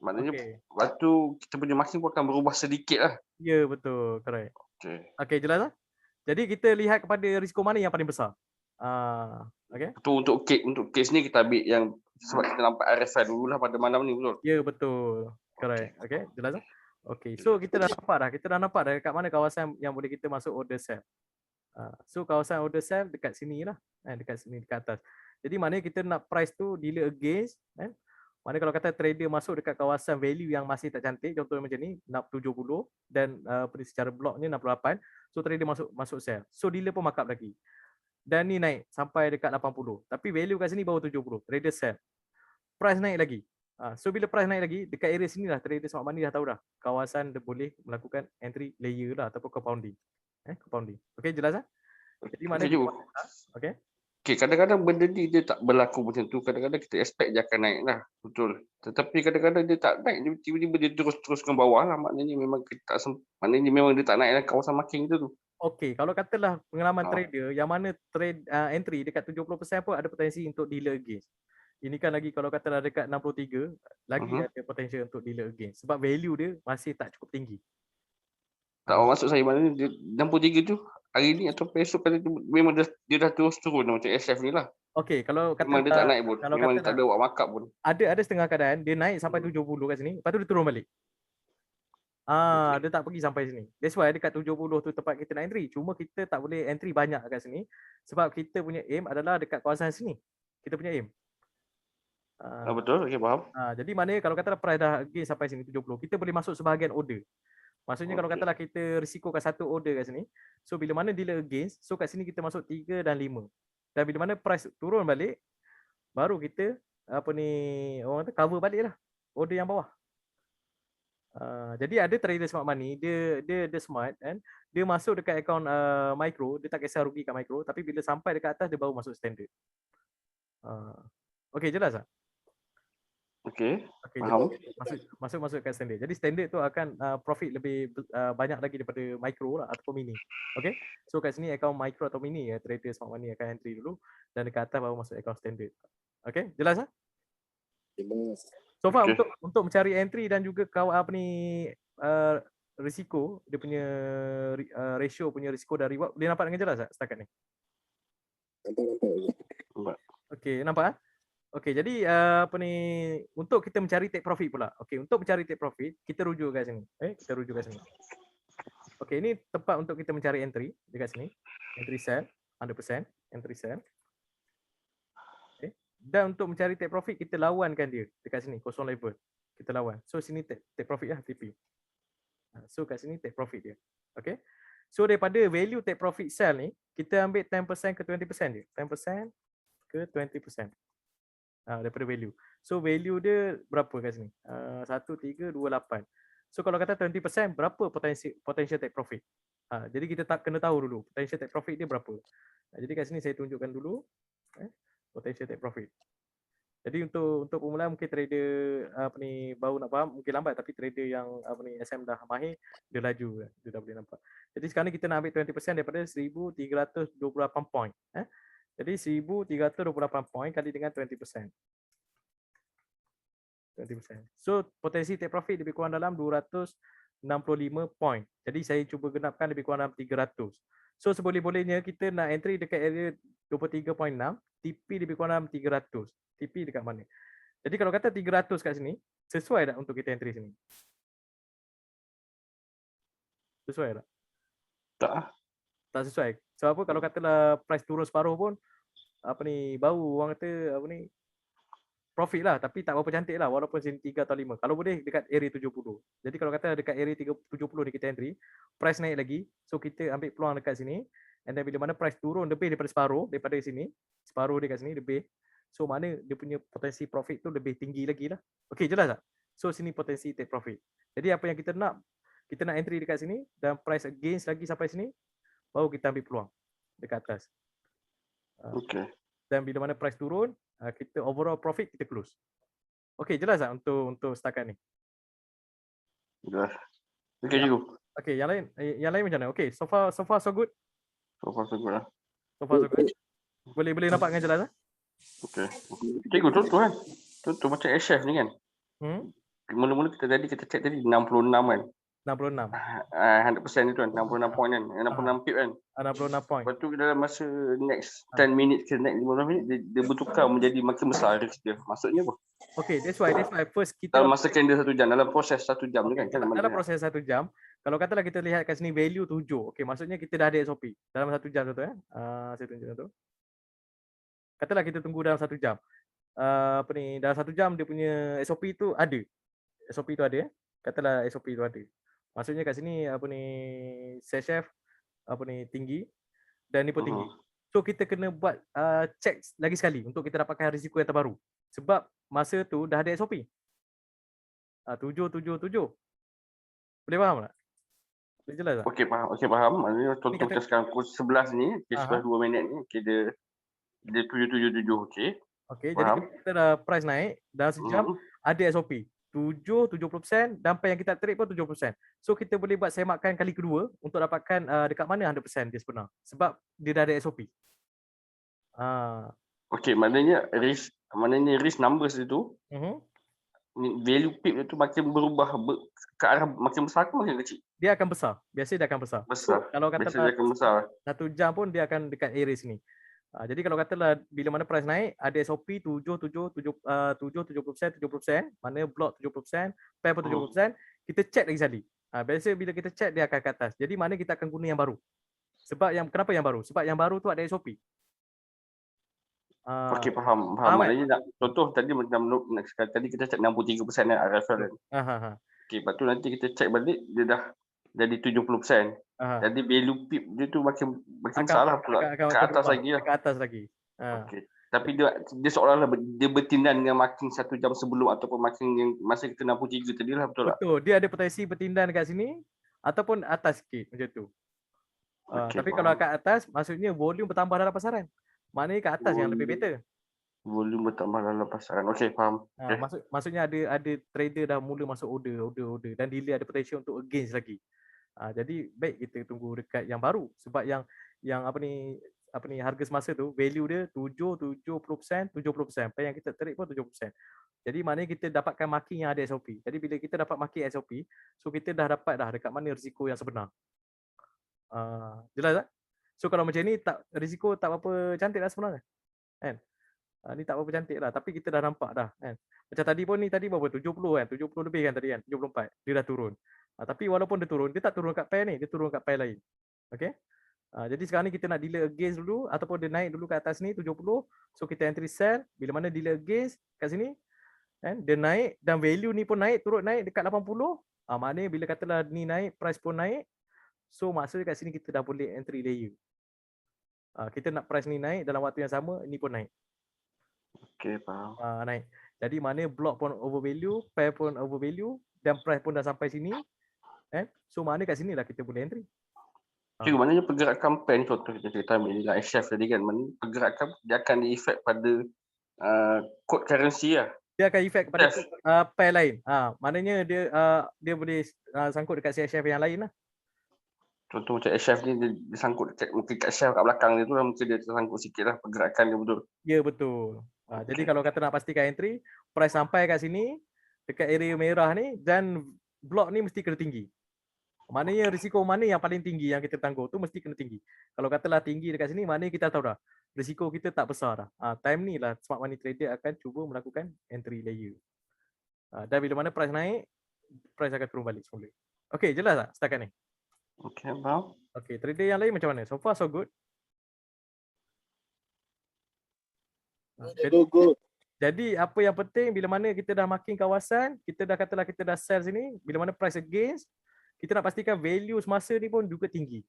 Maknanya waktu kita punya marking pun akan berubah sedikit lah. Ya, betul, correct. Okey, jelas lah. Jadi kita lihat kepada risiko mana yang paling besar. Okay. Untuk case ni kita ambil yang sebab kita nampak RFI dulu lah pada malam ni, betul? Ya, betul. Correct. Okay, jelas lah. Okay, so kita dah nampak dah dekat mana kawasan yang boleh kita masuk order sell. So kawasan order sell dekat sini lah. Dekat sini, dekat atas. Jadi maknanya kita nak price tu dealer against. Mana kalau kata trader masuk dekat kawasan value yang masih tak cantik, contohnya macam ni, 70 dan secara block ni 68. So trader masuk sell. So dealer pun markup lagi. Dan ni naik sampai dekat 80. Tapi value kat sini baru 70. Trader sell. Price naik lagi. So bila price naik lagi, dekat area sini lah trader smart money dah tahu dah. Kawasan dia boleh melakukan entry layer lah ataupun compounding. Compounding. Okay, jelas lah? Jadi mana Okay, kadang-kadang benda ni dia tak berlaku macam tu. Kadang-kadang kita expect dia akan naik lah. Betul. Tetapi kadang-kadang dia tak naik. Tiba-tiba dia terus-teruskan bawah lah. Maknanya memang dia tak naik dalam kawasan marking tu. Okey, kalau katalah pengalaman trader yang mana trade entry dekat 70% pun ada potensi untuk dealer against. Ini kan lagi kalau katalah dekat 63 lagi ada potensi untuk dealer against sebab value dia masih tak cukup tinggi. Tak maksud saya maknanya 63 tu hari ni atau besok kali tu memang dia dah terus turun macam SF ni lah. Okey, kalau kata memang dia tak naik pun. Memang dia tak ada buat markup pun. Ada setengah keadaan dia naik sampai 70 kat sini, lepas tu dia turun balik. Dia tak pergi sampai sini. That's why dekat 70 tu tempat kita nak entry. Cuma kita tak boleh entry banyak kat sini sebab kita punya aim adalah dekat kawasan sini. Kita punya aim. Betul, okey, faham. Jadi maknanya kalau katalah price dah again sampai sini 70, kita boleh masuk sebahagian order. Maksudnya kalau katalah kita risikokan satu order kat sini, so bila mana dealer against, so kat sini kita masuk 3 dan 5. Dan bila mana price turun balik, baru kita orang kata cover balik lah order yang bawah. Jadi ada trader smart money, dia smart kan. Dia masuk dekat akaun micro, dia tak kisah rugi kat micro, tapi bila sampai dekat atas dia baru masuk standard. Okey, jelas tak? Okey, faham. Masuk kat standard. Jadi standard tu akan profit lebih banyak lagi daripada micro lah ataupun mini. Okey. So kat sini akaun micro atau mini ya, trader smart money akan entry dulu dan dekat atas baru masuk akaun standard. Okey, jelas tak? Jelas. So far untuk mencari entry dan juga risiko, dia punya ratio punya risiko dan reward boleh nampak dengan jelas tak setakat ni? Nampak. Okey, nampak? Okey, jadi untuk kita mencari take profit pula. Okey, untuk mencari take profit, kita rujuk kat sini. Kita rujuk kat sini. Okey, ini tempat untuk kita mencari entry dekat sini. Entry sell 100%, entry sell. Okey. Dan untuk mencari take profit, kita lawankan dia dekat sini, kosong level. Kita lawan. So sini take profit lah, TP. So kat sini take profit dia. Okey. So daripada value take profit sell ni, kita ambil 10% ke 20% dia. 10% ke 20%. Daripada value. So value dia berapa kat sini? 1328. So kalau kata 20% berapa potential take profit? Jadi kita tak kena tahu dulu potential take profit dia berapa. Jadi kat sini saya tunjukkan dulu potential take profit. Jadi untuk pemula mungkin trader baru nak faham mungkin lambat, tapi trader yang SM dah mahir dia laju, dia dah boleh nampak. Jadi sekarang ni kita nak ambil 20% daripada 1328 point. Jadi 1328 point kali dengan 20%. 20%. So potensi take profit lebih kurang dalam 265 point. Jadi saya cuba genapkan lebih kurang dalam 300. So seboleh-bolehnya kita nak entry dekat area 23.6, TP lebih kurang dalam 300. TP dekat mana? Jadi kalau kata 300 kat sini, sesuai tak untuk kita entry sini? Sesuai tak? Tak. Tak sesuai. Sebab apa kalau katalah price turun separuh pun baru orang kata profit lah, tapi tak berapa cantik lah walaupun sini 3 atau 5. Kalau boleh dekat area 70. Jadi kalau kata dekat area 70 ni kita entry, price naik lagi, so kita ambil peluang dekat sini, and then bila mana price turun lebih daripada separuh daripada sini, separuh dekat sini lebih, so mana dia punya potensi profit tu lebih tinggi lagi lah. Okay, jelas tak? So sini potensi take profit. Jadi apa yang kita nak entry dekat sini dan price against lagi sampai sini, baru kita ambil peluang dekat atas. Okay. Dan bila mana price turun, kita overall profit kita close. Okay, jelas tak untuk setakat ni? Jelas. Okay, cikgu. Okay, yang lain macam mana? Okay, so far so good? So far so good lah. So far so good. Boleh nampak dengan jelas? Okay. Cikgu, contoh kan? Contoh macam HF ni kan? Mula-mula kita check tadi 66 kan? 66. 100% itu kan, 66 point kan, 66 pip kan. 66 point. Lepas tu dalam masa next 10 minit ke next 15 minit, dia bertukar menjadi makin besar risk dia. Maksudnya apa? Okay, that's why first kita dalam masa candle 1 jam, dalam proses 1 jam ni kan. Dalam proses 1 jam, kalau katalah kita lihat kat sini value 7. Okay, maksudnya kita dah ada SOP dalam 1 jam tu saya tunjukkan tu. Katalah kita tunggu dalam 1 jam. Dalam 1 jam dia punya SOP tu ada. SOP tu ada Katalah SOP tu ada. Maksudnya kat sini CHF tinggi dan ni pun tinggi. So kita kena buat check lagi sekali untuk kita dapatkan risiko yang terbaru. Sebab masa tu dah ada SOP. 777. Boleh faham tak? Boleh jelas tak? Okey, faham. Maknanya contoh kita sekarang pukul 11 ni, 11 2 minit ni, dia 777, okey. Okey, jadi kita dah price naik dalam sejam ada SOP. 70% dan yang kita trade pun 70%. So kita boleh buat semakan kali kedua untuk dapatkan dekat mana 100% dia sebenar. Sebab dia dah ada SOP. Okey, maknanya risk numbers itu value pip itu makin berubah ke arah makin besar ke makin kecil? Dia akan besar. Biasanya dia akan besar. Besar. So, kalau kata dia akan besar. 1 jam pun dia akan dekat area sini. Jadi kalau katalah bila mana price naik ada SOP 70%, 70%, mana block 70%, pair pun 70%, kita check lagi sekali. Biasa bila kita check dia akan ke atas. Jadi mana kita akan guna yang baru. Sebab kenapa yang baru? Sebab yang baru tu ada SOP. Okey, faham. Maknanya contoh tadi macam tadi kita check 63% reference. Okey, lepas tu nanti kita check balik dia dah jadi 70%. Jadi value pip dia tu makin salah pula. Ke atas lagi lah. Ke atas lagi. Okey. Tapi dia seolah-olah dia bertindan dengan makin 1 jam sebelum ataupun makin yang masa kita 63 tadi lah, betul tak? Betul. Dia ada potensi bertindan dekat sini ataupun atas sikit macam tu. Tapi kalau kat atas maksudnya volume bertambah dalam pasaran. Maknanya kat atas yang lebih better. Volume bertambah dalam pasaran. Okey, faham. Maksudnya ada trader dah mula masuk order dan delay ada potential untuk against lagi. Jadi baik kita tunggu dekat yang baru sebab yang harga semasa tu value dia 70%, 70%. Yang kita trade pun 70%. Jadi maknanya kita dapatkan marking yang ada SOP. Jadi bila kita dapat marking SOP, so kita dah dapat dekat mana risiko yang sebenar. Jelas tak? So kalau macam ni risiko tak apa cantik lah sebenarnya. Kan? Ni tak apa cantik lah tapi kita dah nampak dah kan. Macam tadi pun ni tadi berapa 70 kan, 70 lebih kan tadi kan, 74 dia dah turun. Tapi walaupun dia turun, dia tak turun kat pair ni, dia turun kat pair lain. Okey. Jadi sekarang ni kita nak delay against dulu ataupun dia naik dulu kat atas ni 70. So kita entry sell bila mana delay against kat sini kan, dia naik dan value ni pun naik, turut naik dekat 80. Maknanya bila katalah ni naik, price pun naik. So maksudnya kat sini kita dah boleh entry layer. Kita nak price ni naik dalam waktu yang sama, ni pun naik. Okey, faham. Naik. Jadi mana block pun overvalue, pair pun overvalue, dan price pun dah sampai sini, so mana kat sini lah kita boleh entry. Cikgu, maknanya pergerakan pen contoh kita ambil nilai HF tadi kan, pergerakan dia akan efek pada code currency lah. Dia akan efek kepada pair lain. Maknanya dia boleh sangkut dekat CHF yang lain lah. Contoh macam HF ni dia sangkut dekat, mungkin kat shelf kat belakang dia tu lah, mungkin dia tersangkut sikit lah pergerakan dia betul. Ya betul. Jadi kalau kata nak pastikan entry, price sampai kat sini, dekat area merah ni, dan blok ni mesti kena tinggi. Maknanya risiko mana yang paling tinggi yang kita tangguh tu mesti kena tinggi. Kalau katalah tinggi dekat sini, maknanya kita tahu dah risiko kita tak besar dah. Time ni lah smart money trader akan cuba melakukan entry layer. Dan bila mana price naik, price akan turun balik semula. Okey, jelas tak setakat ni? Okey, faham. Okey, trader yang lain macam mana? So far so good. Jadi apa yang penting bila mana kita dah makin kawasan, kita dah katalah kita dah sell sini, bila mana price against, kita nak pastikan value semasa ni pun juga tinggi.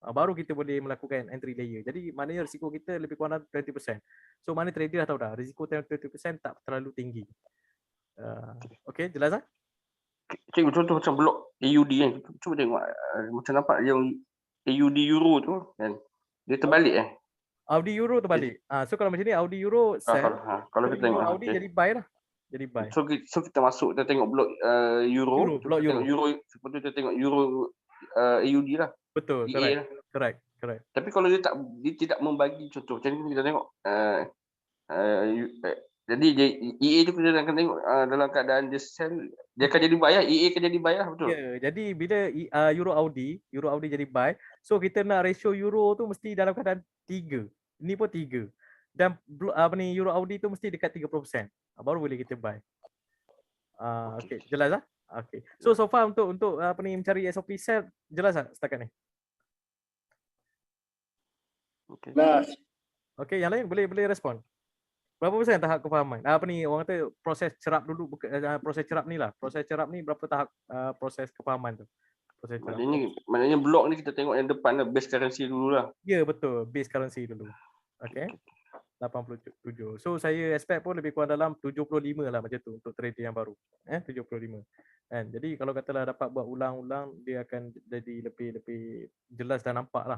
Baru kita boleh melakukan entry layer. Jadi maknanya risiko kita lebih kurang 20%. So mana trader dah tahu dah, risiko 20% tak terlalu tinggi. Okey, jelas tak? Cikgu, contoh macam blok AUD kan, cuba tengok macam nampak yang AUD Euro tu kan, dia terbalik Audi Euro terbalik. So kalau macam ni Audi Euro sell. Kalau kita tengok Audi jadi buy lah. Jadi buy. So kita masuk, kita tengok blok Euro, blok Euro. Seperti kita tengok Euro AUD lah. Betul, correct. Tapi kalau dia tidak membagi, contoh macam ni kita tengok jadi EA tu kita akan tengok dalam keadaan dia sell, dia akan jadi buy lah, EA akan jadi buy lah, betul? Ya, jadi bila Euro Audi jadi buy, so kita nak ratio Euro tu mesti dalam keadaan 3. Ini pun 3. Dan Euro Audi tu mesti dekat 30%. Baru boleh kita buy. Okey, jelas tak? Okey. So far untuk mencari SOP sell jelas tak setakat ni? Okey. Okey, yang lain boleh respon. Berapa persen tahap kefahaman? Orang kata proses cerap dulu, proses cerap ni lah. Proses cerap ni berapa tahap proses kefahaman tu? Proses cerap. Maknanya blok ni kita tengok yang depan lah, base currency dulu lah. Ya, betul. Base currency dulu. Okey. 87. So saya expect pun lebih kurang dalam 75 lah macam tu untuk trader yang baru. 75. Kan? Jadi kalau katalah dapat buat ulang-ulang, dia akan jadi lebih jelas dan nampak lah.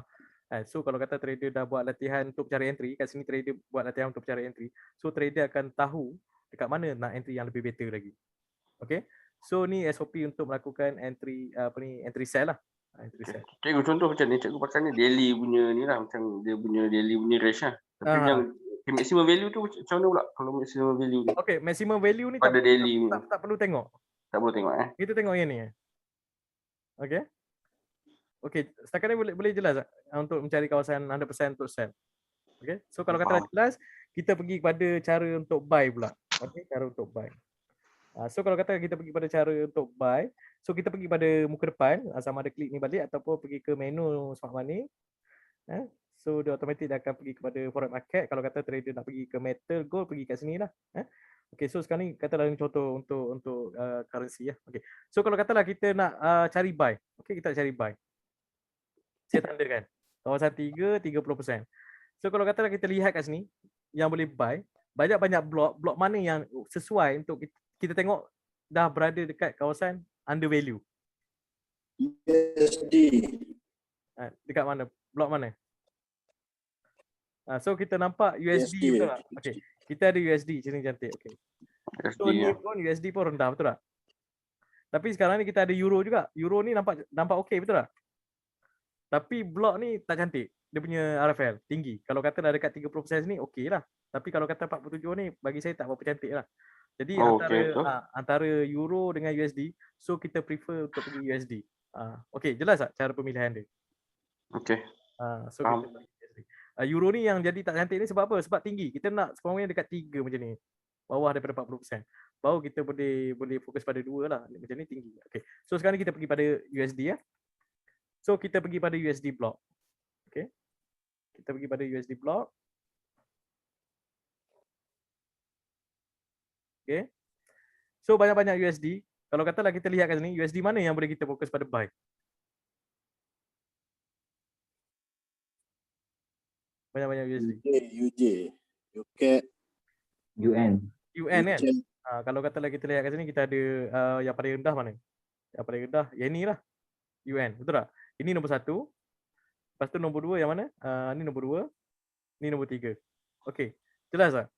So kalau kata trader dah buat latihan untuk cari entry, kat sini trader buat latihan untuk cari entry, so trader akan tahu dekat mana nak entry yang lebih better lagi. Okay, so ni SOP untuk melakukan entry entry sell lah. Entry sell. Cikgu, contoh macam ni, cikgu pakai ni daily punya ni lah, macam dia punya daily punya range lah. Tapi yang maximum value tu macam mana pula kalau maximum value ni? Okay, maximum value ni pada daily tak perlu tengok. Tak perlu tengok Kita tengok yang ni. Okay. Okey, setakat ni boleh jelas tak untuk mencari kawasan 100% untuk sell? Okey. So kalau kata jelas, kita pergi kepada cara untuk buy pula. Okey, cara untuk buy. So kalau kata kita pergi pada cara untuk buy, so kita pergi pada muka depan, sama ada klik ni balik ataupun pergi ke menu smart money. So dia automatik dia akan pergi kepada forex market. Kalau kata trader nak pergi ke metal gold, pergi kat sini lah. Okey, so sekarang ni katalah contoh untuk currency ya. Okey. So kalau katalah kita nak cari buy. Okey, kita nak cari buy. Saya tandakan kawasan 30%. So kalau katalah kita lihat kat sini yang boleh buy, banyak blok mana yang sesuai untuk kita tengok dah berada dekat kawasan under value. USD. Dekat mana? Blok mana? So kita nampak USD betul tak? Okey. Kita ada USD sini cantik. Okey. So ni pun USD pun rendah betul tak? Tapi sekarang ni kita ada euro juga. Euro ni nampak okey betul tak? Tapi blok ni tak cantik. Dia punya RFL tinggi. Kalau kata dah dekat 30% ni okey lah. Tapi kalau kata 47 ni bagi saya tak berapa cantik lah. Jadi antara euro dengan USD, so kita prefer untuk pergi USD. Okey, jelas tak cara pemilihan dia? Okey. So kita pergi USD. Euro ni yang jadi tak cantik ni sebab apa? Sebab tinggi. Kita nak sekurang-kurangnya dekat 3 macam ni. Bawah daripada 40%. Baru kita boleh fokus pada 2 lah. Macam ni tinggi. Okey. So sekarang ni kita pergi pada USD ya. So kita pergi pada USD block. Okay. Kita pergi pada USD block. Okay. So banyak-banyak USD. Kalau katalah kita lihat kat sini, USD mana yang boleh kita fokus pada buy? Banyak-banyak USD. UJ, UK, UN kan? Kalau katalah kita lihat kat sini, kita ada yang paling rendah mana? Yang paling rendah, yang ni lah, UN, betul tak? Ini nombor 1, lepas tu nombor 2 yang mana? Ni nombor 2, ni nombor 3. Okey, jelas tak?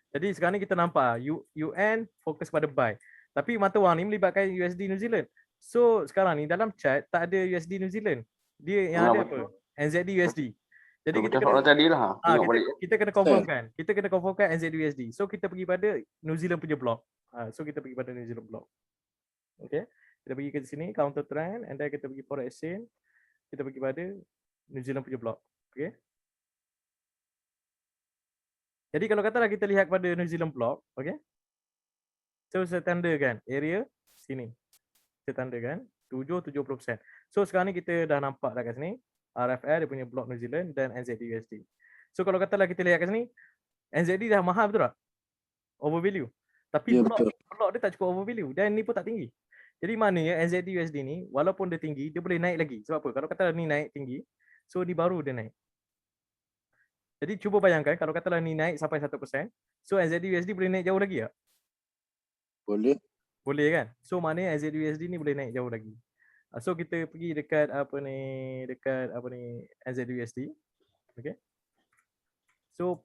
Jadi sekarang ni kita nampak UN fokus pada buy. Tapi mata wang ni melibatkan USD New Zealand. So sekarang ni dalam chart tak ada USD New Zealand. Dia yang ada apa? NZD USD. Jadi kita Macam kena soalan tadi lah. Tengok balik. kita kena confirmkan. Kita kena confirmkan NZD USD. So kita pergi pada New Zealand punya block. So kita pergi pada New Zealand block. Okay. Kita pergi ke sini counter trend and then kita pergi forex exchange. Kita pergi pada New Zealand punya block. Okay. Jadi kalau katalah kita lihat pada New Zealand block, okay. So saya tandakan area sini. Saya tandakan 70%. So sekarang ni kita dah nampak dah kat sini RFL dia punya block New Zealand dan NZD USD. So kalau katalah kita lihat kat sini NZD dah mahal betul tak? Overvalue. Tapi block dia tak cukup overvalue dan ni pun tak tinggi. Jadi maknanya NZD USD ni walaupun dia tinggi dia boleh naik lagi. Sebab apa? Kalau katalah ni naik tinggi, so ni baru dia naik. Jadi cuba bayangkan kalau katalah ni naik sampai 1%, so NZD USD boleh naik jauh lagi tak? Boleh. Boleh kan? So maknanya NZD USD ni boleh naik jauh lagi. So kita pergi dekat NZD USD. Okay. So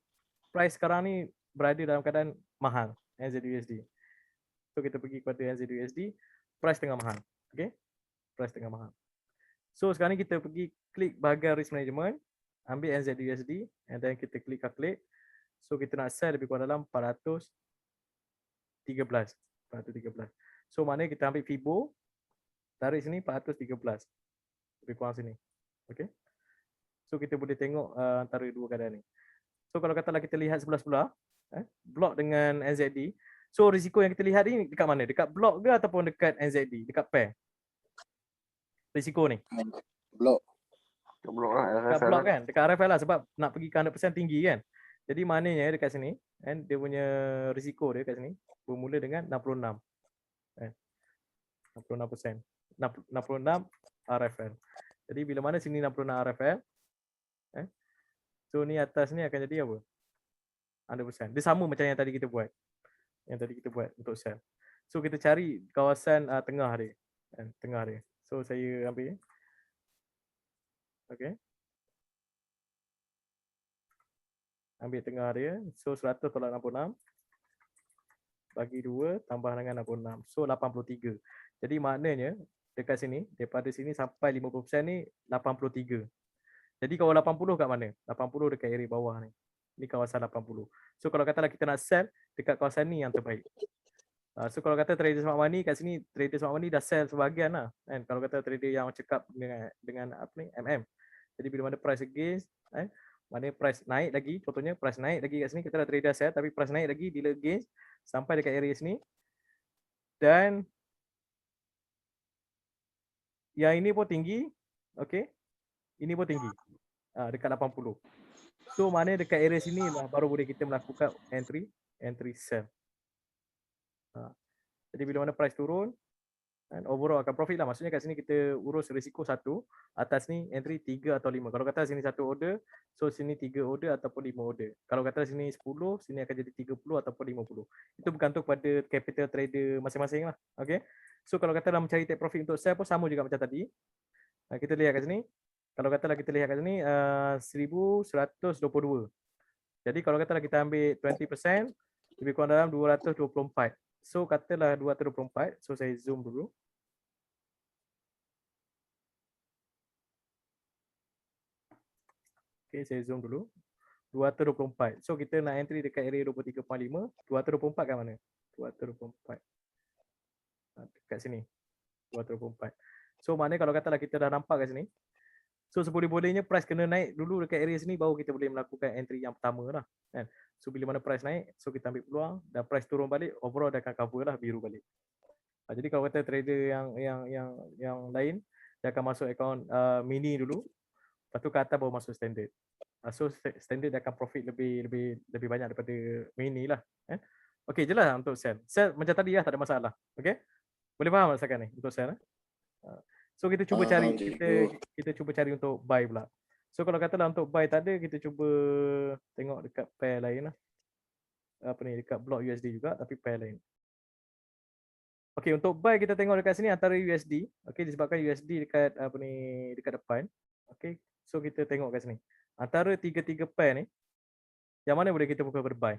price sekarang ni berada dalam keadaan mahal NZD USD. So kita pergi kepada NZD USD, price tengah mahal. Okay. Price tengah mahal. So sekarang ni kita pergi klik bahagian risk management, ambil NZD USD and then kita klik calculate. So kita nak sell lebih kurang dalam 413. So maknanya kita ambil Fibo, tarik sini 413. Lebih kurang sini. Okay. So kita boleh tengok antara dua keadaan ni. So kalau katalah kita lihat sebelah-sebelah, block dengan NZD. So risiko yang kita lihat ni dekat mana? Dekat block ke ataupun dekat NZD? Dekat pair? Risiko ni? Block. Dekat block lah. Dekat block kan? Dekat RFL lah sebab nak pergi ke 100% tinggi kan? Jadi maknanya dekat sini, dia punya risiko dia kat sini bermula dengan 66. 66%. 66 RFL. Jadi bila mana sini 66 RFL, so ni atas ni akan jadi apa? 100%. Dia sama macam yang tadi kita buat. Yang tadi kita buat untuk sell. So kita cari kawasan tengah dia. Tengah dia. So saya ambil. Okay. Ambil tengah dia. So 100 tolak 66. Bagi 2 tambah dengan 66. So 83. Jadi maknanya dekat sini, daripada sini sampai 50% ni 83. Jadi kalau 80 kat mana? 80 dekat area bawah ni. Ni kawasan 80. So kalau katalah kita nak sell dekat kawasan ni yang terbaik. So kalau kata trader smart money kat sini, trader smart money dah sell sebahagian lah. Kan? Kalau kata trader yang cekap dengan apa ni, MM. Jadi bila mana price against, mana price naik lagi, contohnya price naik lagi kat sini, kita dah trader sell tapi price naik lagi bila against sampai dekat area sini. Dan yang ini pun tinggi, okey. Ini pun tinggi. Dekat 80. So mana dekat area sini lah baru boleh kita melakukan entry sell. Jadi bila mana price turun, overall akan profit lah. Maksudnya kat sini kita urus risiko 1, atas ni entry 3 atau 5. Kalau kata sini 1 order, so sini 3 order ataupun 5 order. Kalau kata sini 10, sini akan jadi 30 ataupun 50. Itu bergantung pada capital trader masing-masing lah. Okay. So kalau kata dalam mencari take profit untuk sell pun sama juga macam tadi. Kita lihat kat sini. Kalau katalah kita lihat kat sini 1122. Jadi kalau katalah kita ambil 20%, lebih kurang dalam 224. So katalah 224. So saya zoom dulu. Okay, saya zoom dulu. 224. So kita nak entry dekat area 23.5. 224 kat mana? 224. Dekat sini. 224. So maknanya kalau katalah kita dah nampak kat sini. So seboleh-bolehnya price kena naik dulu dekat area sini baru kita boleh melakukan entry yang pertama lah. Kan? So bila mana price naik, so kita ambil peluang dan price turun balik, overall dia akan cover lah biru balik. Jadi kalau kata trader yang lain, dia akan masuk account mini dulu, lepas tu ke atas baru masuk standard. So standard dia akan profit lebih banyak daripada mini lah. Okey je lah untuk sell. Sell macam tadi lah, tak ada masalah. Okey? Boleh faham tak sekarang ni untuk sell? So kita cuba cari, kita cuba cari untuk buy pula. So kalau katalah untuk buy tak ada, kita cuba tengok dekat pair lain lah. Apa ni, dekat block USD juga tapi pair lain. Okey, untuk buy kita tengok dekat sini antara USD. Okey, disebabkan USD dekat apa ni, dekat depan. Okey, so kita tengok kat sini. Antara tiga pair ni, yang mana boleh kita prefer buy?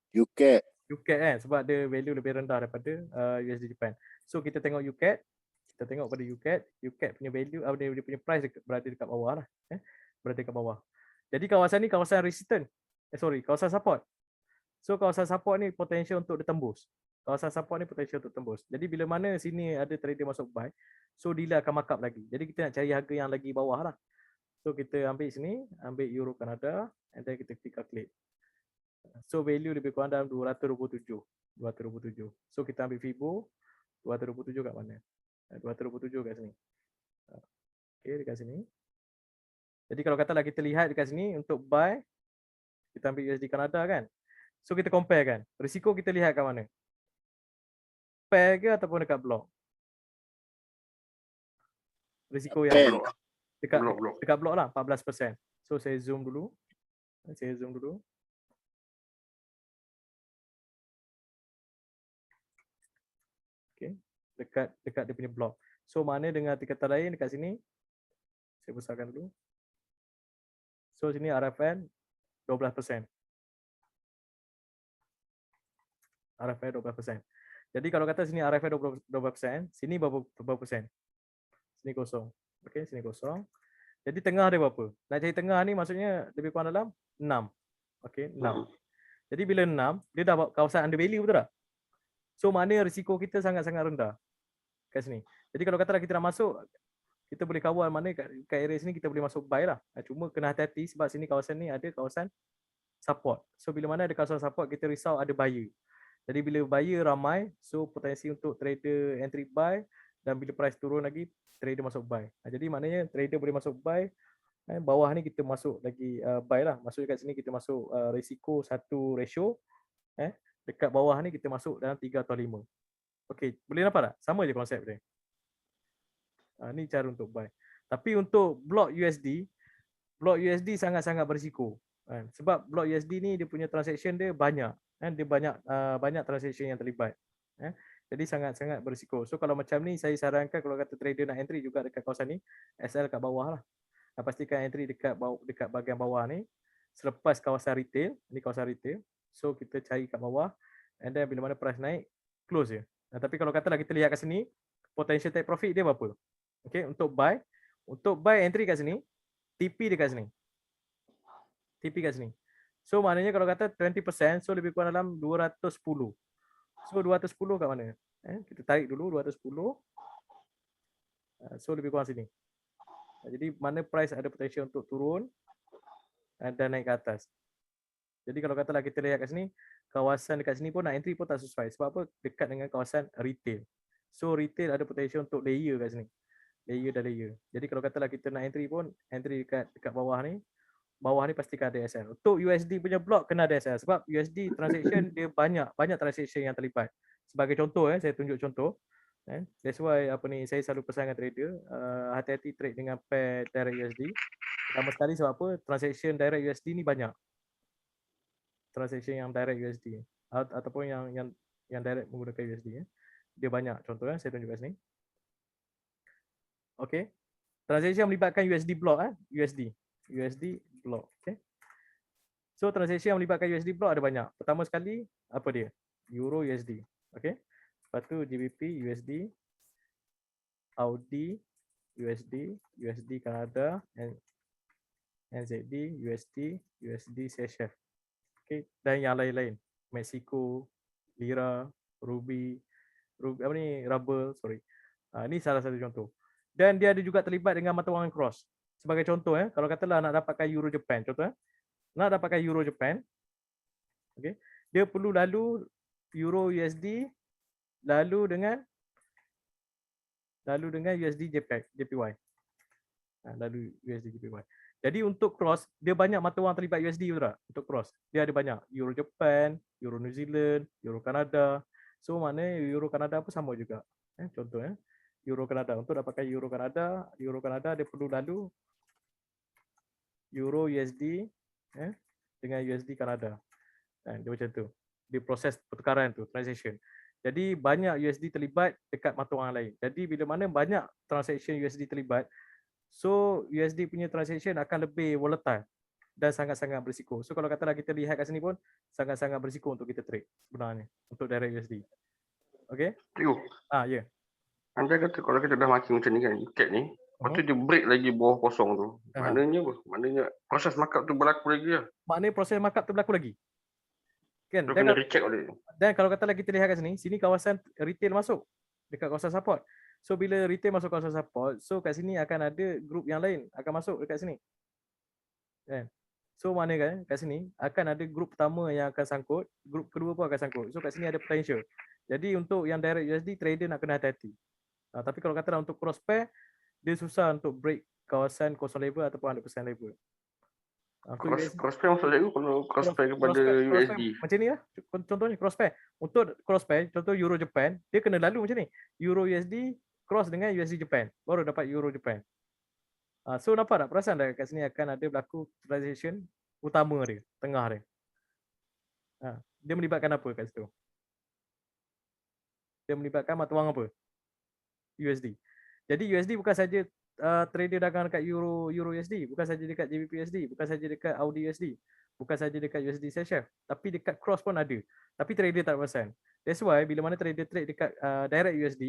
UCAT. UCAD kan, sebab dia value lebih rendah daripada USD Japan. So kita tengok UCAD, kita tengok pada UCAD punya value, dia punya price berada dekat bawah lah. Berada dekat bawah. Jadi kawasan ni kawasan resistance. Kawasan support. So kawasan support ni potential untuk ditembus. Kawasan support ni potential untuk tembus. Jadi bila mana sini ada trader masuk buy, so dealer akan markup lagi. Jadi kita nak cari harga yang lagi bawah lah. So kita ambil sini, ambil Euro Kanada, and then kita click calculate. So value lebih kurang dalam 227. So kita ambil Fibo 227 kat mana? 227 kat sini. Okey, dekat sini. Jadi kalau katalah kita lihat dekat sini untuk buy, kita ambil USD Kanada kan. So kita compare kan. Risiko kita lihat kat mana? Pair ke ataupun dekat block? Risiko yang Pair. dekat block lah 14%. So saya zoom dulu. Okay. Dekat dia punya block. So mana dengan kata lain dekat sini? Saya besarkan dulu. So sini RFN 12%. RFN 12%. Jadi kalau kata sini RFN 12%, sini berapa persen? Sini kosong. Okey, sini kosong. Jadi tengah dia berapa? Nak cari tengah ni maksudnya lebih kurang dalam 6. Okey, 6. Jadi bila 6, dia dah kawasan under value, betul tak? So mana risiko kita sangat-sangat rendah kat sini. Jadi kalau katalah kita nak masuk, kita boleh kawal mana kat area sini kita boleh masuk buy lah. Cuma kena hati-hati sebab sini kawasan ni ada kawasan support. So bila mana ada kawasan support, kita risau ada buyer. Jadi bila buyer ramai, so potensi untuk trader entry buy, dan bila price turun lagi, trader masuk buy. Jadi maknanya trader boleh masuk buy, bawah ni kita masuk lagi buy lah. Masuk dekat sini kita masuk risiko 1 ratio, dekat bawah ni kita masuk dalam 3 atau 5. Okey, boleh nampak tak? Sama je konsep dia. Ni cara untuk buy. Tapi untuk block USD sangat-sangat berisiko. Sebab block USD ni dia punya transaction dia banyak. Dia banyak transaction yang terlibat. Jadi sangat-sangat berisiko. So kalau macam ni saya sarankan kalau kata trader nak entry juga dekat kawasan ni, SL kat bawah lah. Pastikan entry dekat bahagian bawah ni. Selepas kawasan retail, ni kawasan retail. So kita cari kat bawah, and then bila mana price naik, close je. Tapi kalau katalah kita lihat kat sini, potential take profit dia berapa? Okay, untuk buy entry kat sini, TP dekat sini. TP kat sini. So maknanya kalau kata 20%, so lebih kurang dalam 210. So 210 kat mana? Kita tarik dulu 210. So lebih kurang sini. Jadi mana price ada potential untuk turun dan naik ke atas. Jadi kalau katalah kita lihat kat sini, kawasan dekat sini pun nak entry pun tak sesuai. Sebab apa? Dekat dengan kawasan retail. So retail ada potential untuk layer kat sini. Layer. Jadi kalau katalah kita nak entry pun, entry dekat bawah ni pastikan ada SL. Untuk USD punya block kena ada SL sebab USD transaction dia banyak transaction yang terlibat. Sebagai contoh saya tunjuk contoh. That's why saya selalu pesankan trader hati-hati trade dengan pair direct USD. Pertama sekali sebab apa? Transaction direct USD ni banyak. Transaction yang direct USD ataupun yang direct menggunakan USD dia banyak. Contoh saya tunjuk kat sini. Okey. Transaction melibatkan USD block USD block. Okay. So transaction yang melibatkan USD block ada banyak. Pertama sekali apa dia? Euro USD. Okay. Lepas tu GBP USD, Audi USD Kanada, NZD USD CHF. Okay. Dan yang lain-lain. Mexico, Lira, Ruby Ruble, sorry. Ini salah satu contoh. Dan dia ada juga terlibat dengan mata wang cross. Sebagai contoh kalau katalah nak dapatkan Euro Japan, contoh nak dapatkan Euro Japan, okey, dia perlu lalu Euro USD lalu dengan USD JPY. Lalu USD JPY. Jadi untuk cross dia banyak mata wang terlibat USD betul tak? Untuk cross dia ada banyak Euro Japan, Euro New Zealand, Euro Kanada. So mana Euro Kanada pun sama juga. Contoh Euro Kanada. Untuk dapatkan Euro Kanada dia perlu lalu Euro USD dengan USD Kanada. Dia macam tu. Dia proses pertukaran tu, transaction. Jadi banyak USD terlibat dekat mata wang lain. Jadi bila mana banyak transaction USD terlibat, so USD punya transaction akan lebih volatile dan sangat-sangat berisiko. So kalau katalah kita lihat kat sini pun sangat-sangat berisiko untuk kita trade sebenarnya untuk direct USD. Okay? Tio, Ya. anda kata kalau kita dah maki macam ni kan, ikat ni, lepas tu dia break lagi bawah kosong tu. Maknanya apa? Maknanya proses markup tu berlaku lagi lah. Maknanya proses markup tu berlaku lagi. Kan? Tu kena recheck balik. Dan kalau katalah kita lihat kat sini kawasan retail masuk dekat kawasan support. So bila retail masuk kawasan support, so kat sini akan ada grup yang lain akan masuk dekat sini. Kan? So mana kan kat sini akan ada grup pertama yang akan sangkut, grup kedua pun akan sangkut. So kat sini ada potential. Jadi untuk yang direct USD trader nak kena hati-hati. Tapi kalau katalah untuk cross pair, dia susah untuk break kawasan kosong level ataupun 100% level. Cross pair maksud saya kalau cross pair kepada USD. Macam ni lah. Contohnya cross pair. Untuk cross pair, contoh Euro Japan, dia kena lalu macam ni. Euro USD cross dengan USD Japan. Baru dapat Euro Japan. So nampak tak? Perasan dah kat sini akan ada berlaku transaction utama dia, tengah dia. Dia melibatkan apa kat situ? Dia melibatkan mata wang apa? USD. Jadi USD bukan saja trader dagang dekat Euro USD, bukan saja dekat JBP USD, bukan saja dekat Audi USD, bukan saja dekat USD Seychelles, tapi dekat cross pun ada. Tapi trader tak perasan. That's why bila mana trader trade dekat direct USD,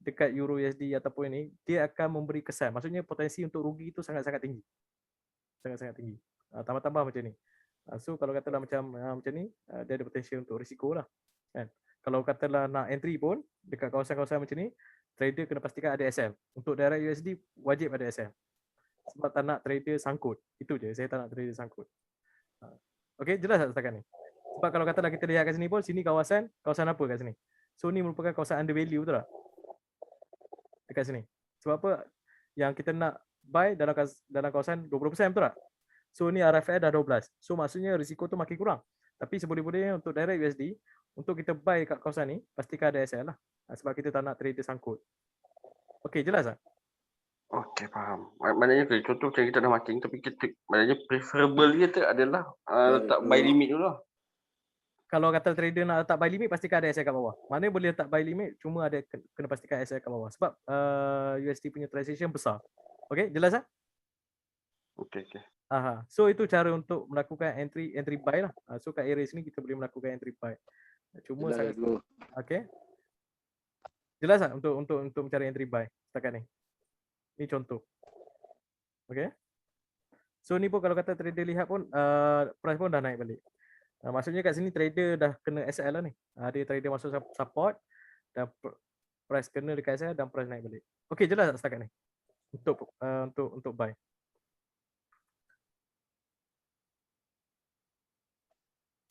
dekat Euro USD ataupun ini, dia akan memberi kesan. Maksudnya potensi untuk rugi itu sangat-sangat tinggi. Sangat-sangat tinggi. Tambah-tambah macam ni. So kalau katalah macam ni, dia ada potensi untuk risiko lah. Kan? Kalau katalah nak entry pun dekat kawasan-kawasan macam ni, trader kena pastikan ada SL. Untuk direct USD wajib ada SL. Sebab tak nak trader sangkut. Itu je, saya tak nak trader sangkut. Okey, jelas tak setakat ni? Sebab kalau katalah kita lihat kat sini pun, sini kawasan apa kat sini? So ni merupakan kawasan under value, betul tak? Dekat sini. Sebab apa? Yang kita nak buy dalam kawasan 20%, betul tak? So ni RFI dah 12. So maksudnya risiko tu makin kurang. Tapi seboleh-bolehnya untuk direct USD, untuk kita buy kat kawasan ni, pastikan ada SL lah. Sebab kita tak nak trader sangkut. Okey, jelas tak? Okey, faham. Maknanya contoh macam kita dah marking, tapi kita, maknanya preferable dia tu adalah letak buy limit dulu lah. Kalau kata trader nak letak buy limit, pastikan ada SL kat bawah. Mana boleh letak buy limit, cuma ada kena pastikan SL kat bawah. Sebab USD punya transaction besar. Okey, jelas tak? Okey. So itu cara untuk melakukan entry buy lah. So kat area sini kita boleh melakukan entry buy. Cuma sangat okey. Jelas tak untuk mencari entry buy setakat ni? Ni contoh. Okey. So ni pun kalau kata trader lihat pun price pun dah naik balik. Maksudnya kat sini trader dah kena SL lah ni. Dia trader masuk support dan price kena dekat SL dan price naik balik. Okey, jelas tak setakat ni? Untuk buy.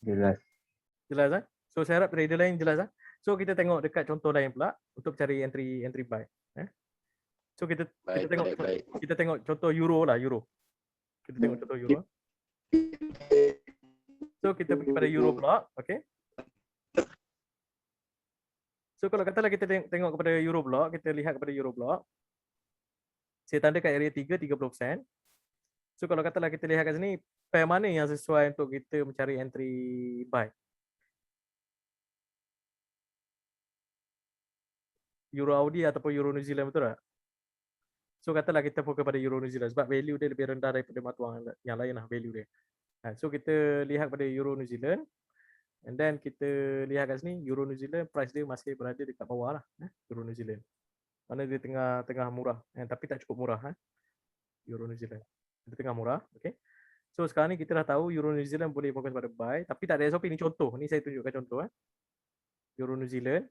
Jelas. Jelas kan? So saya harap trader lain jelas kan? So kita tengok dekat contoh lain pula untuk cari entry buy. So kita tengok contoh euro lah, euro. Kita tengok contoh euro. So kita pergi pada euro block, okey. So kalau katalah kita tengok kepada euro block, kita lihat kepada euro block. Saya tanda kat area 3 30%. So kalau katalah kita lihat kat sini, pair mana yang sesuai untuk kita mencari entry buy? Euro Audi ataupun Euro New Zealand, betul tak? So katalah kita fokus pada Euro New Zealand sebab value dia lebih rendah daripada mata wang yang lain lah value dia. So kita lihat pada Euro New Zealand and then kita lihat kat sini Euro New Zealand price dia masih berada dekat bawah lah. Euro New Zealand. Mana dia tengah murah tapi tak cukup murah. Euro New Zealand. Dia tengah murah, okey. So sekarang ni kita dah tahu Euro New Zealand boleh fokus pada buy tapi tak ada SOP ni contoh. Ni saya tunjukkan contoh Euro New Zealand.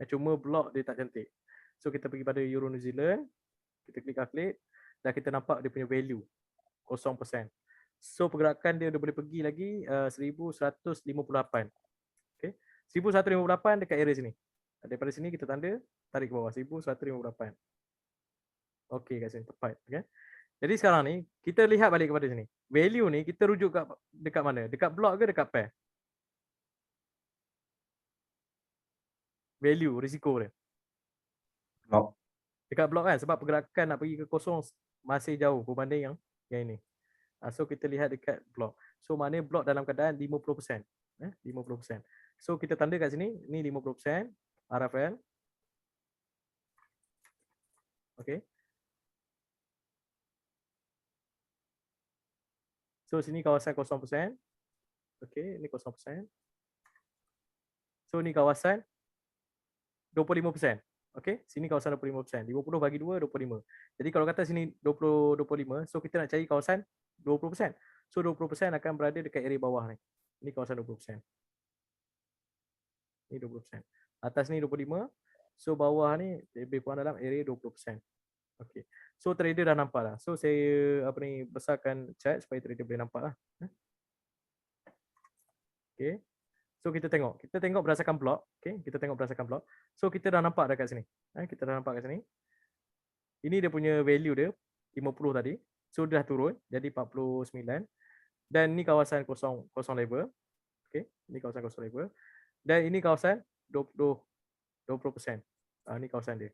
Cuma block dia tak cantik. So kita pergi pada Euro New Zealand, kita klik calculate dan kita nampak dia punya value 0%. So pergerakan dia boleh pergi lagi 1158. Okey. 1158 dekat area sini. Daripada sini kita tanda tarik ke bawah 1158. Okey kat sini tepat, okey. Jadi sekarang ni kita lihat balik kepada sini. Value ni kita rujuk dekat mana? Dekat block ke dekat pair? Value, risiko dia. Block. Dekat block kan sebab pergerakan nak pergi ke kosong masih jauh berbanding yang ini. So kita lihat dekat block. So maknanya block dalam keadaan 50%. 50%. So kita tanda kat sini, ni 50% RFL. Okay. So sini kawasan 0%. Okay, ni 0%. So ni kawasan 25%. Okay, sini kawasan 25%. 50 bagi 2, 25. Jadi kalau kata sini 20, 25, so kita nak cari kawasan 20%. So 20% akan berada dekat area bawah ni. Ini kawasan 20%. Ini 20%. Atas ni 25. So bawah ni lebih kurang dalam area 20%. Okay. So trader dah nampak lah. So saya besarkan chart supaya trader boleh nampak lah. Okay. So kita tengok berdasarkan blok. Okay, kita tengok berdasarkan blok. So kita dah nampak dekat sini. Kita dah nampak kat sini. Ini dia punya value dia 50 tadi. So dah turun jadi 49. Dan ni kawasan kosong level. Okay, ini kawasan kosong level. Dan ini kawasan 20%. Ini kawasan dia.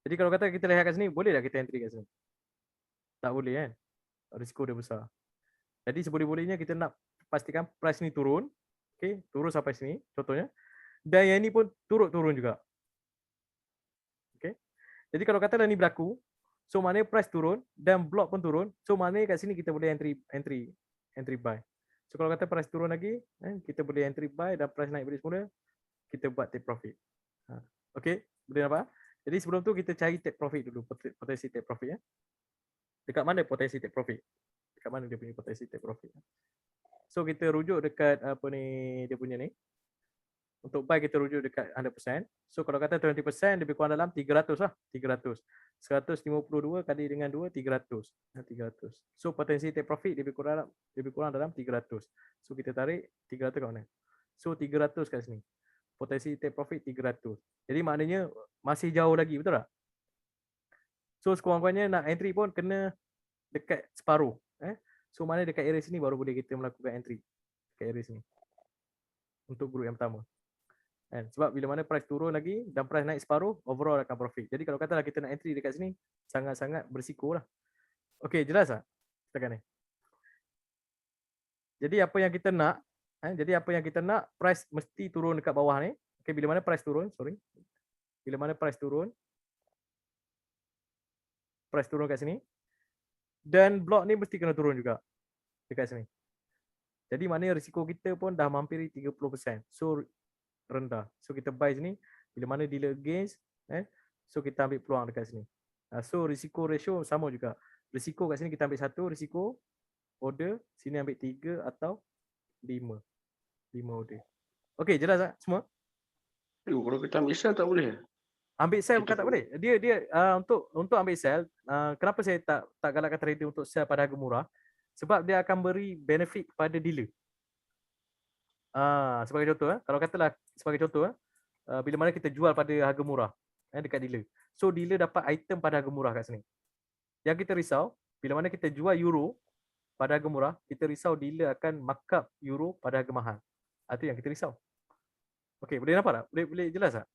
Jadi kalau kata kita lihat kat sini, boleh tak kita entry kat sini? Tak boleh kan? Risiko dia besar. Jadi seboleh-bolehnya kita nak pastikan price ni turun. Okay, turun sampai sini contohnya. Dan yang ni pun turun juga. Okay. Jadi kalau katalah ni berlaku, so maknanya price turun dan block pun turun. So maknanya kat sini kita boleh entry buy. So kalau kata price turun lagi, kita boleh entry buy dan price naik balik semula, kita buat take profit. Okay, boleh nampak? Jadi sebelum tu kita cari take profit dulu, potensi take profit ya. Dekat mana potensi take profit? Dekat mana dia punya potensi take profit? So kita rujuk dekat dia punya ni. Untuk buy kita rujuk dekat 100%. So kalau kata 20% lebih kurang dalam 300 lah, 300. 152 kali dengan 2 300. 300. So potensi take profit lebih kurang dalam 300. So kita tarik 300 kat mana? So 300 kat sini. Potensi take profit 300. Jadi maknanya masih jauh lagi, betul tak? So sekurang-kurangnya nak entry pun kena dekat separuh. So mana dekat area sini baru boleh kita melakukan entry. Dekat area sini. Untuk grup yang pertama. Sebab bila mana price turun lagi dan price naik separuh, overall akan profit. Jadi kalau katalah kita nak entry dekat sini, sangat-sangat berisiko lah. Okey, jelas tak? Setakat ni. Jadi apa yang kita nak, price mesti turun dekat bawah ni. Okey, bila mana price turun, Bila mana price turun kat sini. Dan blok ni mesti kena turun juga dekat sini. Jadi maknanya risiko kita pun dah mampiri 30%. So rendah. So kita buy sini, bila mana dealer against, so kita ambil peluang dekat sini. So risiko ratio sama juga. Risiko kat sini kita ambil 1, risiko order, sini ambil 3 atau 5. 5 order. Okey, jelas tak semua? Kalau kita ambil sell tak boleh? Ambil sell bukan tak boleh. Dia untuk ambil sell, kenapa saya tak galakkan trader untuk sell pada harga murah? Sebab dia akan beri benefit kepada dealer. Sebagai contoh, kalau katalah sebagai contoh, bila mana kita jual pada harga murah dekat dealer. So dealer dapat item pada harga murah kat sini. Yang kita risau, bila mana kita jual euro pada harga murah, kita risau dealer akan markup euro pada harga mahal. Itu yang kita risau. Okey, boleh nampak tak? Boleh jelas tak?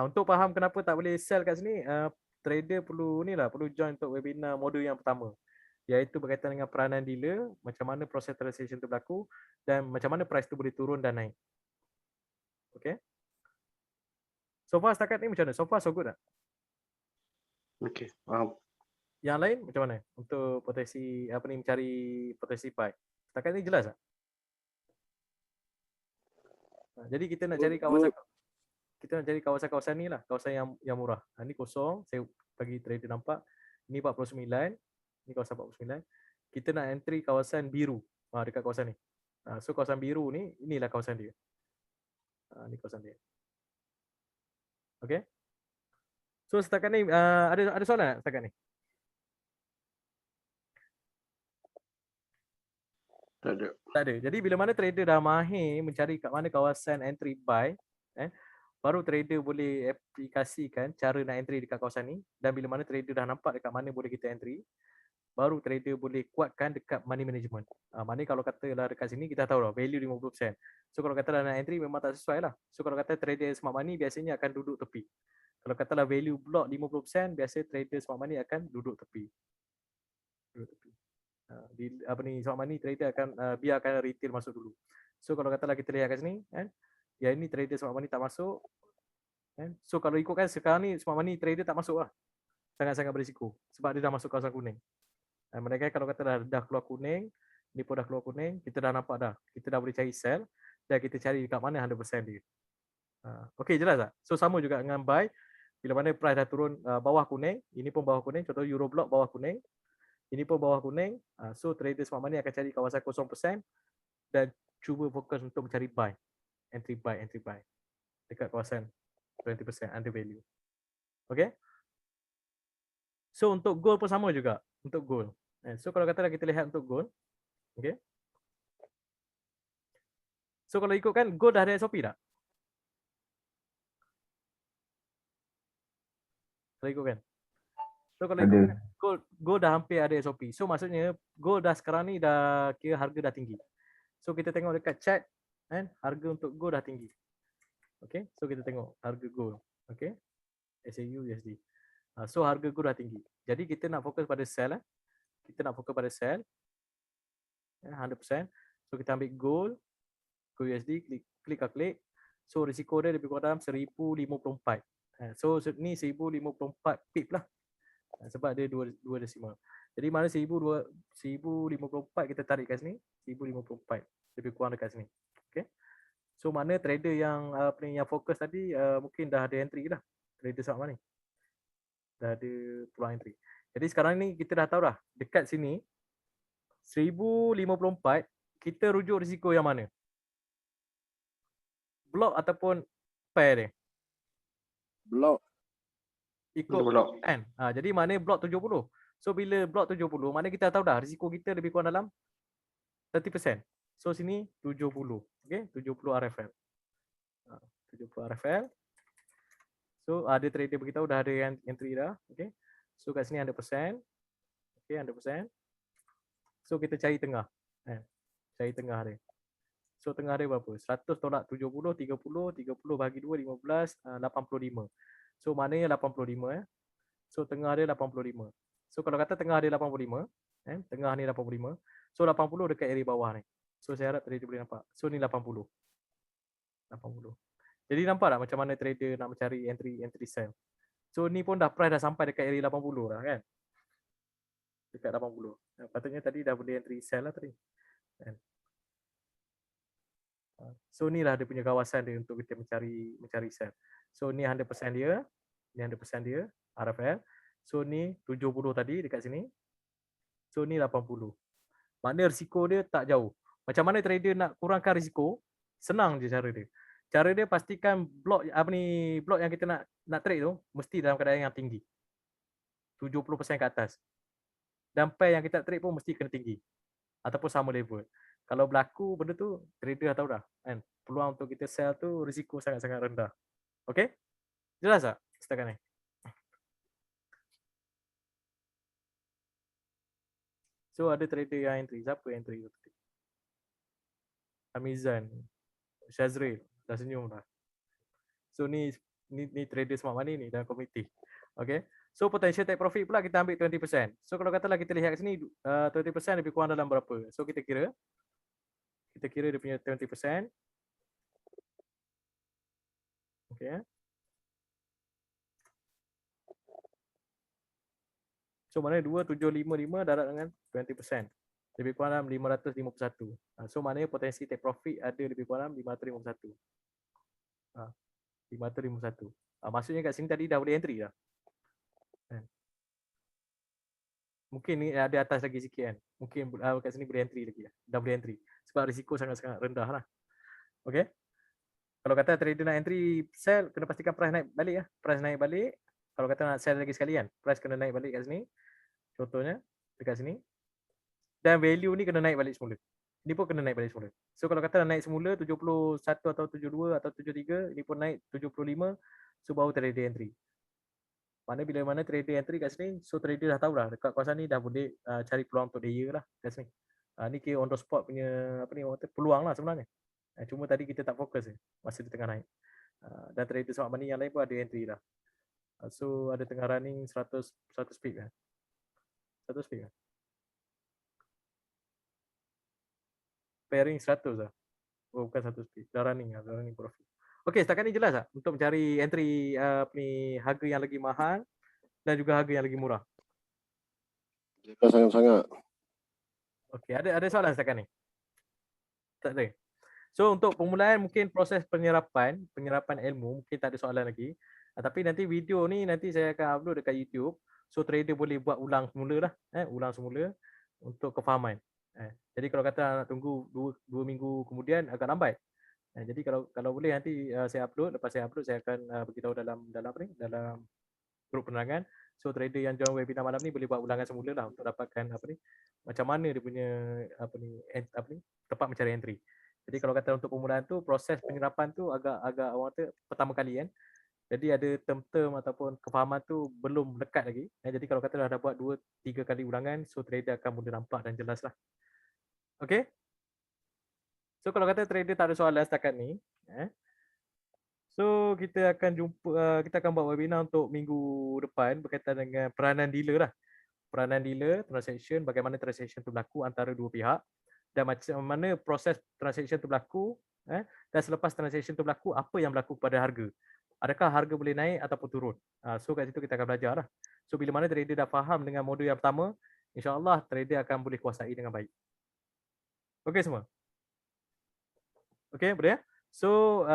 Untuk faham kenapa tak boleh sell kat sini, trader perlu join untuk webinar modul yang pertama. Iaitu berkaitan dengan peranan dealer, macam mana proses transaction tu berlaku dan macam mana price tu boleh turun dan naik. Okay. So far setakat ni macam mana? So far so good tak? Okay, faham. Yang lain macam mana? Untuk potensi mencari potensi buy. Setakat ni jelas tak? Jadi kita nak cari kawasan ni lah, kawasan yang murah. Ni kosong, saya bagi trader nampak. Ni 49. Ni kawasan 49. Kita nak entry kawasan biru. Dekat kawasan ni. So kawasan biru ni, inilah kawasan dia. Ni kawasan dia. Okay. So setakat ni ada soalan tak setakat ni? Tak ada. Jadi bila mana trader dah mahir mencari kat mana kawasan entry buy, baru trader boleh aplikasikan cara nak entry dekat kawasan ni. Dan bila mana trader dah nampak dekat mana boleh kita entry, baru trader boleh kuatkan dekat money management. Maknanya kalau katalah dekat sini kita tahu lah value 50%. So kalau katalah nak entry memang tak sesuai lah. So kalau kata trader smart money biasanya akan duduk tepi. Kalau katalah value block 50%, biasa trader smart money akan duduk tepi. Di apa ni smart money trader akan biarkan retail masuk dulu. So kalau katalah kita lihat kat sini kan, yang ini trader smart money tak masuk kan. So kalau ikutkan sekarang ni smart money trader tak masuk lah. Sangat-sangat berisiko sebab dia dah masuk kawasan kuning. Mereka kalau kata dah keluar kuning, ni pun dah keluar kuning, kita dah nampak dah. Kita dah boleh cari sell dan kita cari dekat mana 100% dia. Okey, jelas tak? So sama juga dengan buy, bila mana price dah turun bawah kuning, ini pun bawah kuning, contoh Euroblock bawah kuning, ini pun bawah kuning. So trader smart money akan cari kawasan 0% dan cuba fokus untuk mencari buy, entry buy dekat kawasan 20% under value. Okay. So untuk gold pun sama juga, untuk gold. So kalau katalah kita lihat untuk gold, okay. So kalau ikutkan gold dah ada SOP tak? Kalau ikutkan. So kalau ikutkan gold dah hampir ada SOP. So maksudnya gold dah sekarang ni dah kira harga dah tinggi. So kita tengok dekat chart kan, harga untuk gold dah tinggi. Okay, so kita tengok harga gold. Okay, SAU USD. So harga gold dah tinggi. Jadi kita nak fokus pada sell. Kita nak fokus pada sell 100%. So kita ambil gold USD, klik calculate. So risiko dia lebih kurang dalam 1054. So ni 1054 pip lah. Sebab dia dua desimal. Jadi mana 1054 kita tarik kat sini, 1054 lebih kurang dekat sini. Okay. So mana trader yang yang fokus tadi mungkin dah ada entry dah. Trader smart money dah ada peluang entry. Jadi sekarang ni kita dah tahu dah dekat sini 1054 kita rujuk risiko yang mana? Block ataupun pair dia? Block. Ikut block kan. Jadi mana blok 70. So bila blok 70 mana kita tahu dah risiko kita lebih kurang dalam 30%. So sini 70. Okey, 70 RFL. 70 RFL. So ada trader beritahu dah ada yang entry dah. Okey. So kat sini 100%. Okey, 100%. So kita cari tengah. Cari tengah dia. So tengah dia berapa? 100 tolak 70, 30, 30 bagi 2, 15, 85. So maknanya 85 So tengah dia 85. So kalau kata tengah dia 85, tengah ni 85. So 80 dekat area bawah ni. So saya harap trader boleh nampak. So ni 80. 80. Jadi nampak tak macam mana trader nak mencari entry sell. So ni pun dah price dah sampai dekat area 80 dah kan. Dekat 80. Patutnya tadi dah boleh entry sell lah tadi. So ni lah dia punya kawasan dia untuk kita mencari sell. So ni 100% dia, ni 100% dia RFL. So ni 70 tadi dekat sini. So ni 80. Maknanya risiko dia tak jauh. Macam mana trader nak kurangkan risiko? Senang je cara dia. Cara dia pastikan blok blok yang kita nak trade tu mesti dalam keadaan yang tinggi. 70% ke atas. Dan pair yang kita trade pun mesti kena tinggi. Ataupun sama level. Kalau berlaku benda tu, trader dah tahu dah kan. Peluang untuk kita sell tu risiko sangat-sangat rendah. Okey? Jelas tak setakat ni? So ada trader yang entry. Siapa yang entry tu? Amizan, Shazril, dah senyum dah. So ni trader smart money ni dalam komiti. Okay. So potential take profit pula kita ambil 20%. So kalau katalah kita lihat kat sini 20% lebih kurang dalam berapa? So kita kira dia punya 20%. Okay. So maknanya 2755 darat dengan 20%. Lebih kurang dalam 551. So maknanya potensi take profit ada lebih kurang 551. 551. Maksudnya kat sini tadi dah boleh entry dah. Mungkin ni ada atas lagi sikit kan. Mungkin kat sini boleh entry lagi. Dah boleh entry. Sebab risiko sangat-sangat rendah lah. Okay. Kalau kata trader nak entry sell, kena pastikan price naik balik lah. Price naik balik. Kalau kata nak sell lagi sekali kan, price kena naik balik kat sini. Contohnya dekat sini. Dan value ni kena naik balik semula. Ini pun kena naik balik semula. So kalau kata naik semula 71 atau 72 atau 73, ini pun naik 75, so baru trader entry. Mana bila mana trader entry kat sini, so trader dah tahu dah dekat kawasan ni dah boleh cari peluang untuk dia lah kat sini. Ni kira on the spot punya peluang lah sebenarnya. Cuma tadi kita tak fokus masa di tengah naik. Dan trader smart money yang lain pun ada entry dah. So ada tengah running 100 pip kan. 100 pip kan. pairing 100 lah. Oh, bukan 100 speed. Dah running profit. Okey, setakat ni jelas tak untuk mencari entry harga yang lagi mahal dan juga harga yang lagi murah? Jelas sangat-sangat. Okey, ada soalan setakat ni? Tak ada. So untuk permulaan mungkin proses penyerapan ilmu mungkin tak ada soalan lagi. Tapi nanti video ni nanti saya akan upload dekat YouTube. So trader boleh buat ulang semula lah, ulang semula untuk kefahaman. Jadi kalau kata nak tunggu 2 minggu kemudian agak lambat. Jadi kalau boleh nanti saya upload, lepas saya upload saya akan beritahu dalam grup penerangan. So trader yang join webinar malam ni boleh buat ulangan semula lah untuk dapatkan macam mana dia punya tempat mencari entry. Jadi kalau kata untuk permulaan tu proses penyerapan tu agak orang kata pertama kali kan. Jadi ada term-term ataupun kefahaman tu belum lekat lagi. Jadi kalau kata dah buat 2-3 kali ulangan, so trader akan mula nampak dan jelas lah. Okay. So kalau kata trader tak ada soalan setakat ni, so kita akan buat webinar untuk minggu depan berkaitan dengan peranan dealer lah. Peranan dealer, transaction, bagaimana transaction tu berlaku antara dua pihak dan macam mana proses transaction tu berlaku, dan selepas transaction tu berlaku, apa yang berlaku pada harga. Adakah harga boleh naik ataupun turun. So kat situ kita akan belajar lah. So bila mana trader dah faham dengan modul yang pertama, insyaAllah trader akan boleh kuasai dengan baik. Okey semua? Okey, boleh ya? So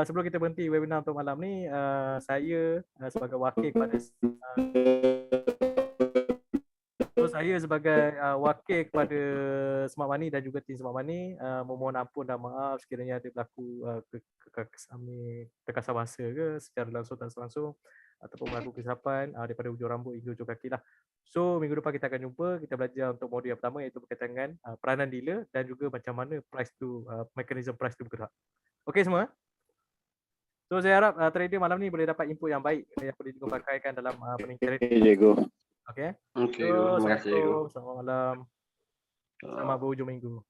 sebelum kita berhenti webinar untuk malam ni, saya sebagai wakil kepada Smart Money dan juga tim Smart Money memohon ampun dan maaf sekiranya ada berlaku terkasar bahasa ke secara langsung tak langsung ataupun berlaku kesilapan daripada hujung rambut hingga hujung kaki lah. So minggu depan kita akan jumpa, kita belajar untuk modul yang pertama iaitu berkaitan dengan peranan dealer dan juga macam mana price tu, mekanisme price tu bergerak. Okey semua? So saya harap trader malam ni boleh dapat input yang baik yang boleh dipakaikan dalam peningkatan. Okay, Diego. Okey. Okey, So, terima kasih. Selamat malam. Selamat berhujung minggu.